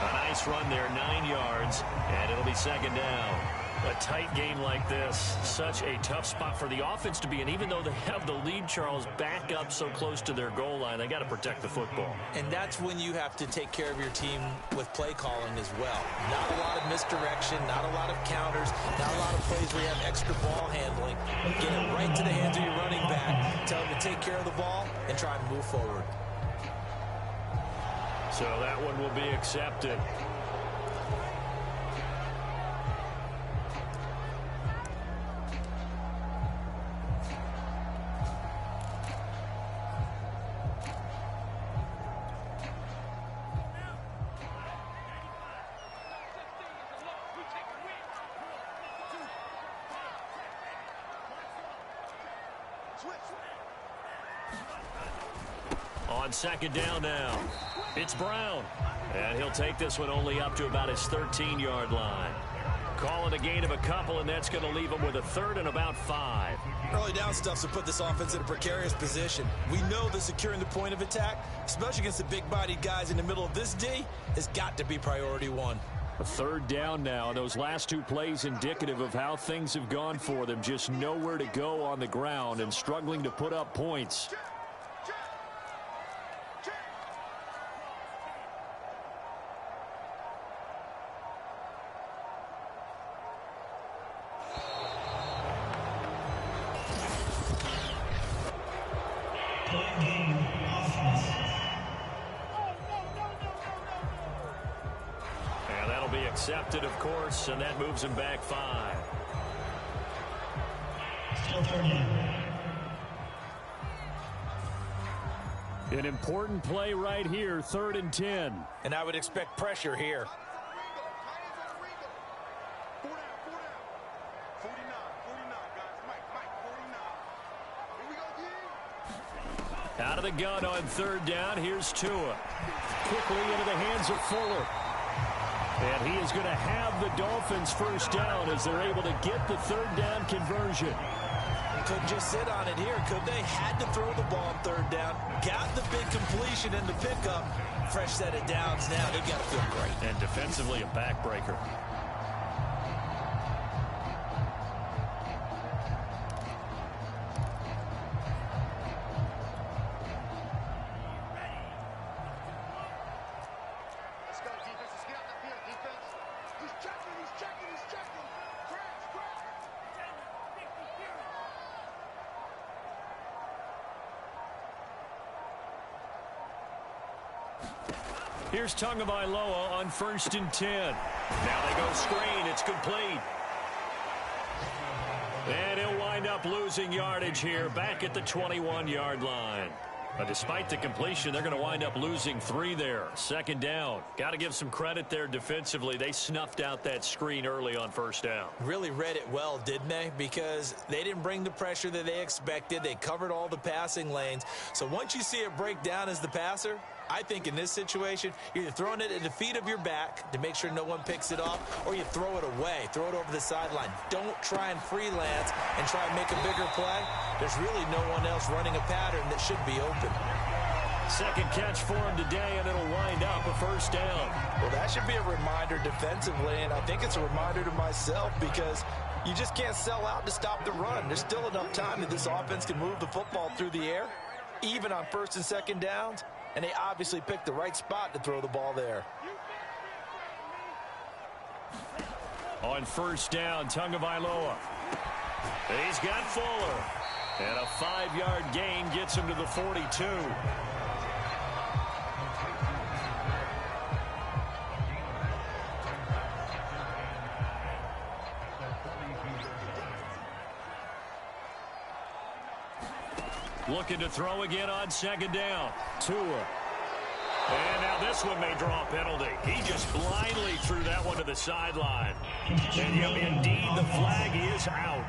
A nice run there, 9 yards, and it'll be 2nd down. A tight game like this, such a tough spot for the offense to be in. Even though they have the lead, Charles, back up so close to their goal line, they got to protect the football. And that's when you have to take care of your team with play calling as well. Not a lot of misdirection, not a lot of counters, not a lot of plays where you have extra ball handling. Get it right to the hands of your running back. Tell them to take care of the ball and try and move forward. So that one will be accepted. On second down now, it's Brown. And he'll take this one only up to about his 13-yard line. Call it a gain of a couple, and that's going to leave him with a third and about 5. Early down stuff to put this offense in a precarious position. We know that securing the point of attack, especially against the big-bodied guys in the middle of this D, has got to be priority one. A third down now. Those last two plays indicative of how things have gone for them. Just nowhere to go on the ground and struggling to put up points. And that'll be accepted, of course, and that moves him back 5. Still third down. An important play right here, 3rd and 10. And I would expect pressure here. 4 down. 49, guys. Mike, 49. Here we go, again. Out of the gun on 3rd down, here's Tua. Quickly into the hands of Fuller. And he is going to have the Dolphins first down as they're able to get the 3rd down conversion. Couldn't just sit on it here, could they? Had to throw the ball on 3rd down. Got the big completion in the pickup. Fresh set of downs now. They've got to feel great. And defensively, a backbreaker. Let's go, defense. Let's get out the field, defense. He's checking. Here's Tagovailoa on 1st and 10. Now they go screen. It's complete. And he'll wind up losing yardage here back at the 21-yard line. But despite the completion, they're going to wind up losing 3 there. 2nd down. Got to give some credit there defensively. They snuffed out that screen early on 1st down. Really read it well, didn't they? Because they didn't bring the pressure that they expected. They covered all the passing lanes. So once you see it break down as the passer, I think in this situation, you're either throwing it at the feet of your back to make sure no one picks it off, or you throw it away, throw it over the sideline. Don't try and freelance and try and make a bigger play. There's really no one else running a pattern that should be open. Second catch for him today, and it'll wind up a 1st down. Well, that should be a reminder defensively, and I think it's a reminder to myself because you just can't sell out to stop the run. There's still enough time that this offense can move the football through the air, even on 1st and 2nd downs. And they obviously picked the right spot to throw the ball there. On 1st down, Tagovailoa. He's got Fuller. And a 5-yard gain gets him to the 42. Looking to throw again on 2nd down. Tua. And now this one may draw a penalty. He just blindly threw that one to the sideline. And yet, indeed, the flag is out.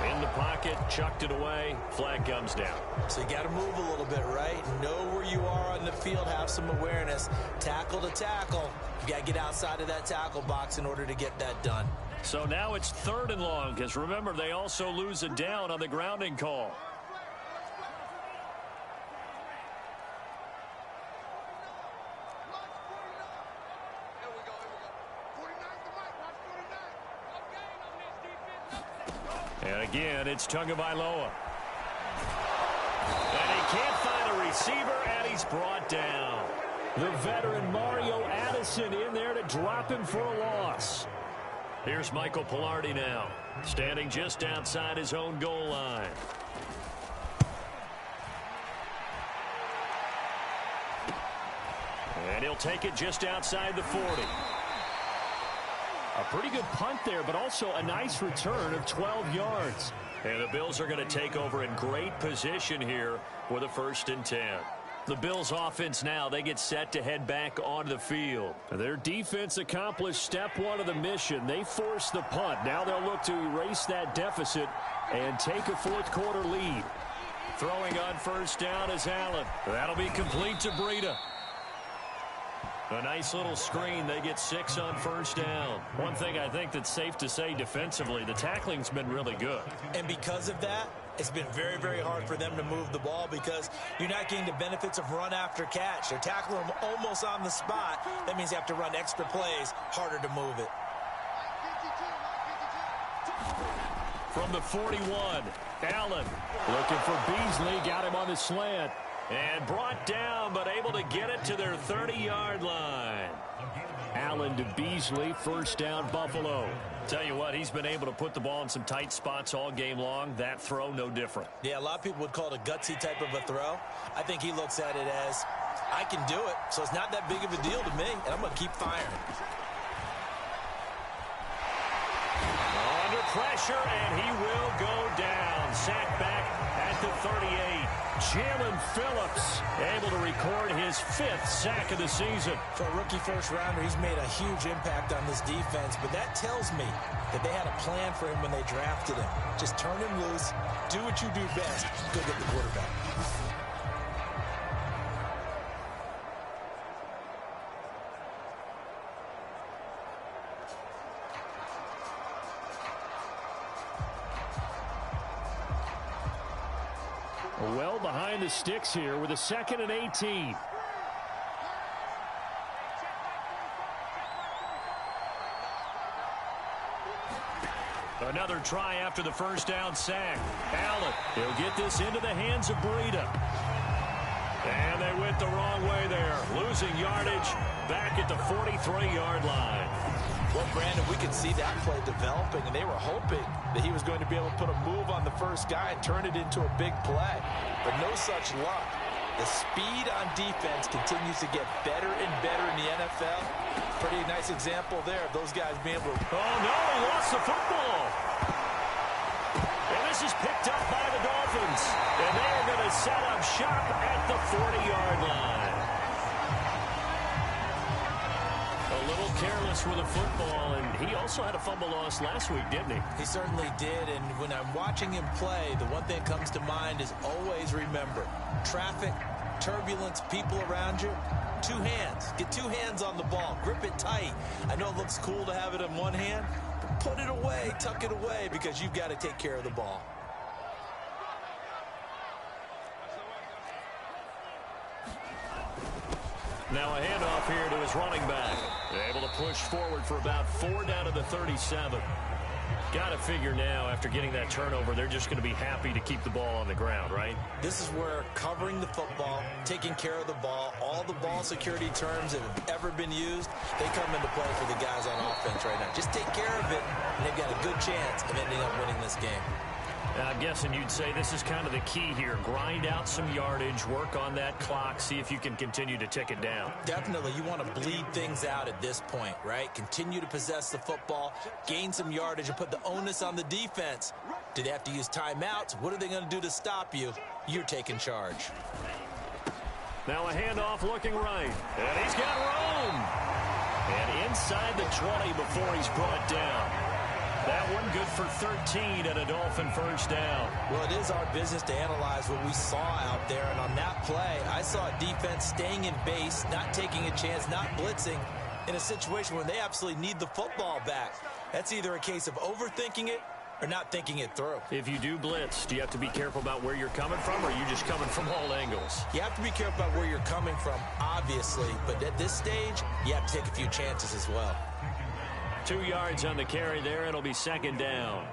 In the pocket, chucked it away. Flag comes down. So you got to move a little bit, right? Know where you are on the field. Have some awareness. Tackle to tackle. You got to get outside of that tackle box in order to get that done. So now it's 3rd and long, because remember, they also lose a down on the grounding call. And again, it's Tagovailoa. And he can't find a receiver, and he's brought down. The veteran Mario Addison in there to drop him for a loss. Here's Michael Palardy now, standing just outside his own goal line. And he'll take it just outside the 40. A pretty good punt there, but also a nice return of 12 yards. And the Bills are going to take over in great position here with a 1st and 10. The Bills offense now, they get set to head back onto the field. Their defense accomplished step one of the mission. They forced the punt. Now they'll look to erase that deficit and take a fourth quarter lead. Throwing on first down is Allen. That'll be complete to Breida. A nice little screen. They get 6 on first down. One thing I think that's safe to say defensively, the tackling's been really good. And because of that, it's been very, very hard for them to move the ball because you're not getting the benefits of run after catch. They're tackling them almost on the spot. That means you have to run extra plays, harder to move it. From the 41, Allen looking for Beasley. Got him on the slant. And brought down, but able to get it to their 30-yard line. Allen to Beasley, first down, Buffalo. Tell you what, he's been able to put the ball in some tight spots all game long. That throw, no different. Yeah, a lot of people would call it a gutsy type of a throw. I think he looks at it as, I can do it, so it's not that big of a deal to me, and I'm going to keep firing. Under pressure, and he will go down. Sacked back at the 38. Jalen Phillips able to record his 5th sack of the season. For a rookie first-rounder, he's made a huge impact on this defense, but that tells me that they had a plan for him when they drafted him. Just turn him loose, do what you do best, go get the quarterback. Well behind the sticks here with a 2nd and 18. Another try after the first down sack. Allen, he'll get this into the hands of Breida. And they went the wrong way there. Losing yardage back at the 43-yard line. Well, Brandon, we could see that play developing, and they were hoping that he was going to be able to put a move on the first guy and turn it into a big play. But no such luck. The speed on defense continues to get better and better in the NFL. Pretty nice example there of those guys being able to... Oh, no, he lost the football. And this is picked up by the Dolphins. And they are going to set up shop at the 40-yard line. A little careless with a football, and he also had a fumble loss last week, didn't he? He certainly did, and when I'm watching him play, the one thing that comes to mind is always remember, traffic, turbulence, people around you, 2 hands. Get 2 hands on the ball. Grip it tight. I know it looks cool to have it in one hand, but put it away, tuck it away, because you've got to take care of the ball. Now a handoff here to his running back. Able to push forward for about 4 down to the 37. Got to figure now, after getting that turnover, they're just going to be happy to keep the ball on the ground, right? This is where covering the football, taking care of the ball, all the ball security terms that have ever been used, they come into play for the guys on offense right now. Just take care of it, and they've got a good chance of ending up winning this game. I'm guessing you'd say this is kind of the key here. Grind out some yardage, work on that clock, see if you can continue to tick it down. Definitely. You want to bleed things out at this point, right? Continue to possess the football, gain some yardage, and put the onus on the defense. Do they have to use timeouts? What are they going to do to stop you? You're taking charge. Now a handoff looking right. And he's got room. And inside the 20 before he's brought down. That one good for 13 and a Dolphin first down. Well, it is our business to analyze what we saw out there. And on that play, I saw a defense staying in base, not taking a chance, not blitzing in a situation where they absolutely need the football back. That's either a case of overthinking it or not thinking it through. If you do blitz, do you have to be careful about where you're coming from, or are you just coming from all angles? You have to be careful about where you're coming from, obviously. But at this stage, you have to take a few chances as well. 2 yards on the carry there. It'll be 2nd down.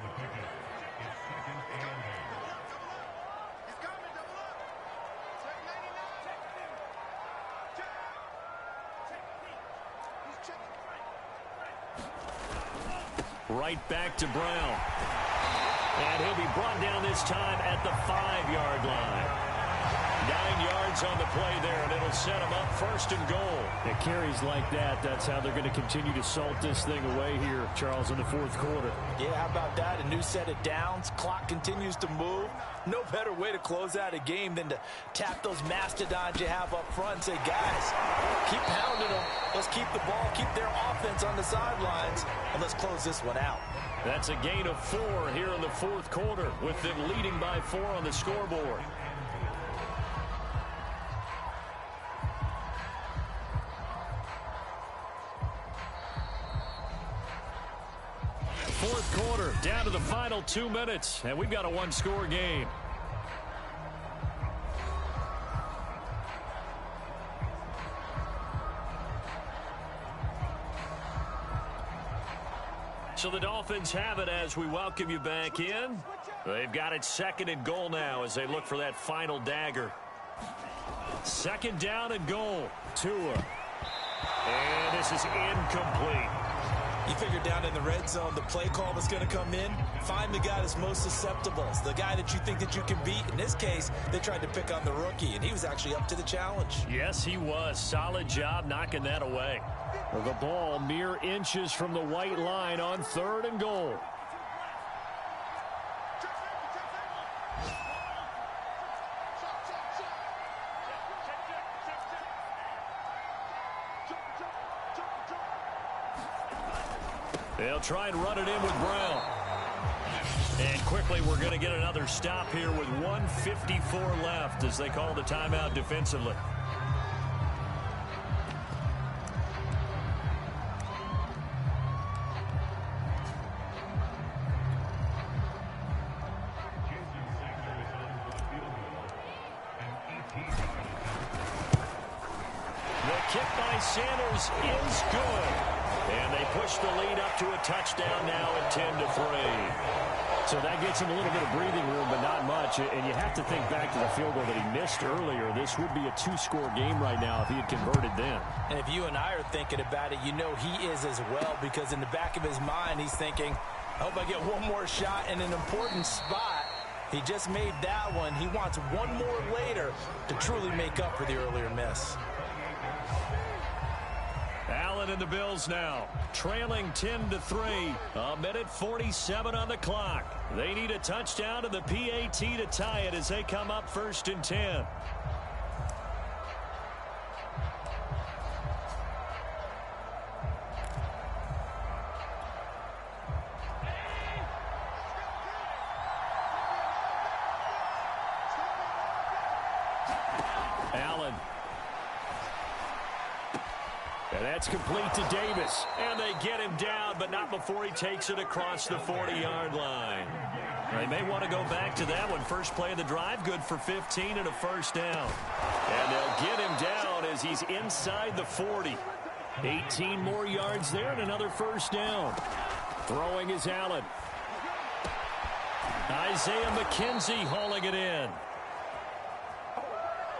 Right back to Brown. And he'll be brought down this time at the 5-yard line. 9 yards on the play there, and it'll set them up 1st and goal. It carries like that. That's how they're going to continue to salt this thing away here, Charles, in the 4th quarter. Yeah, how about that? A new set of downs. Clock continues to move. No better way to close out a game than to tap those mastodons you have up front and say, guys, keep pounding them. Let's keep the ball, keep their offense on the sidelines, and let's close this one out. That's a gain of 4 here in the 4th quarter, with them leading by 4 on the scoreboard. Fourth quarter, down to the final 2 minutes, and we've got a 1-score game. So the Dolphins have it as we welcome you back in. They've got it 2nd and goal now as they look for that final dagger. 2nd down and goal. Tua. And this is incomplete. You figure down in the red zone, the play call that's going to come in, find the guy that's most susceptible, the guy that you think that you can beat. In this case, they tried to pick on the rookie, and he was actually up to the challenge. Yes, he was. Solid job knocking that away. The ball mere inches from the white line on 3rd and goal. They'll try and run it in with Brown. And quickly we're going to get another stop here with 1:54 left as they call the timeout defensively. The kick by Sanders is good. And they push the lead up to a touchdown now at 10-3. So that gets him a little bit of breathing room, but not much. And you have to think back to the field goal that he missed earlier. This would be a 2-score game right now if he had converted then. And if you and I are thinking about it, you know he is as well, because in the back of his mind, he's thinking, I hope I get one more shot in an important spot. He just made that one. He wants one more later to truly make up for the earlier miss. Allen and the Bills now trailing 10-3. 1:47 on the clock. They need a touchdown and the PAT to tie it as they come up 1st and 10. Allen. And that's complete to Davis. And they get him down, but not before he takes it across the 40-yard line. They may want to go back to that one. First play of the drive, good for 15 and a 1st down. And they'll get him down as he's inside the 40. 18 more yards there and another 1st down. Throwing is Allen. Isaiah McKenzie hauling it in.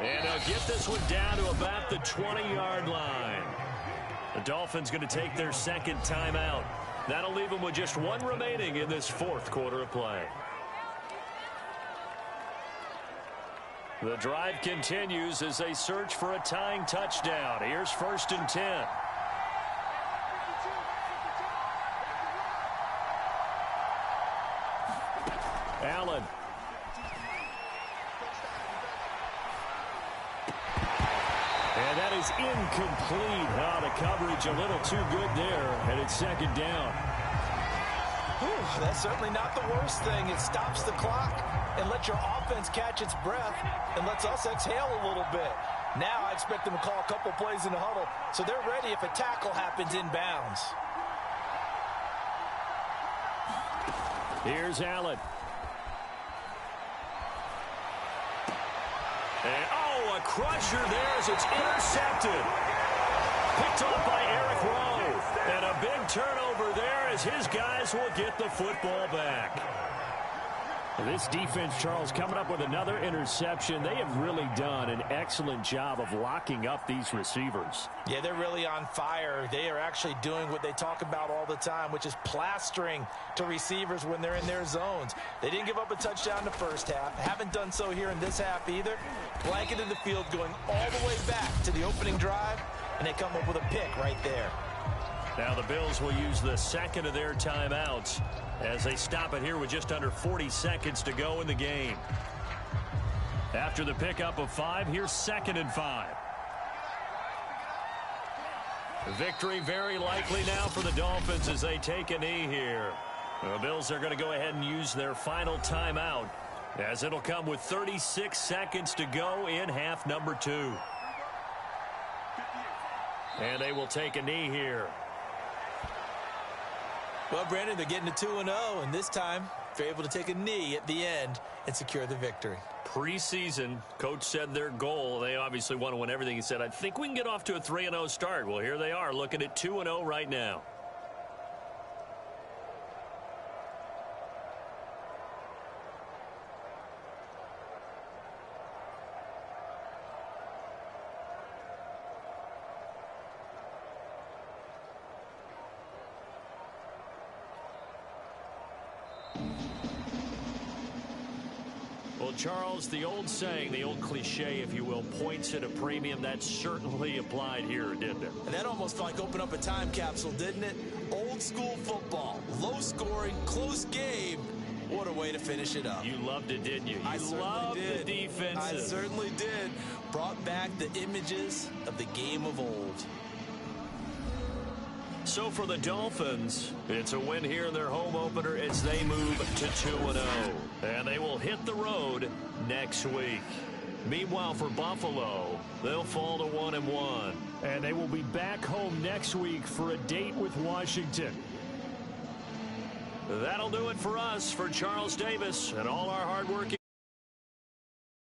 And they'll get this one down to about the 20-yard line. The Dolphins going to take their 2nd timeout. That'll leave them with just one remaining in this 4th quarter of play. The drive continues as they search for a tying touchdown. Here's 1st and 10. Allen. And that is incomplete. Oh, the coverage a little too good there, and it's 2nd down. Whew, that's certainly not the worst thing. It stops the clock and lets your offense catch its breath and lets us exhale a little bit. Now I expect them to call a couple plays in the huddle so they're ready if a tackle happens inbounds. Here's Allen. And, oh, a crusher there as it's intercepted. Picked off by Eric Rowe. And a big turnover there as his guys will get the football back. This defense, Charles, coming up with another interception. They have really done an excellent job of locking up these receivers. Yeah, they're really on fire. They are actually doing what they talk about all the time, which is plastering to receivers when they're in their zones. They didn't give up a touchdown the first half. Haven't done so here in this half either. Blanketed the field going all the way back to the opening drive, and they come up with a pick right there. Now the Bills will use the second of their timeouts as they stop it here with just under 40 seconds to go in the game. After the pickup of 5, here's 2nd and 5. Victory very likely now for the Dolphins as they take a knee here. The Bills are going to go ahead and use their final timeout as it'll come with 36 seconds to go in half number 2. And they will take a knee here. Well, Brandon, they're getting to 2-0, and this time they're able to take a knee at the end and secure the victory. Preseason, coach said their goal, they obviously want to win everything. He said, I think we can get off to a 3-0 start. Well, here they are looking at 2-0 right now. Well, Charles, the old saying, the old cliche, if you will, points at a premium, that certainly applied here, didn't it? And that almost felt like opened up a time capsule, didn't it? Old school football, low scoring, close game. What a way to finish it up. You loved it, didn't you? I loved the defenses. I certainly did. Brought back the images of the game of old. So for the Dolphins, it's a win here in their home opener as they move to 2-0. And they will hit the road next week. Meanwhile, for Buffalo, they'll fall to 1-1. And they will be back home next week for a date with Washington. That'll do it for us. For Charles Davis and all our hard-working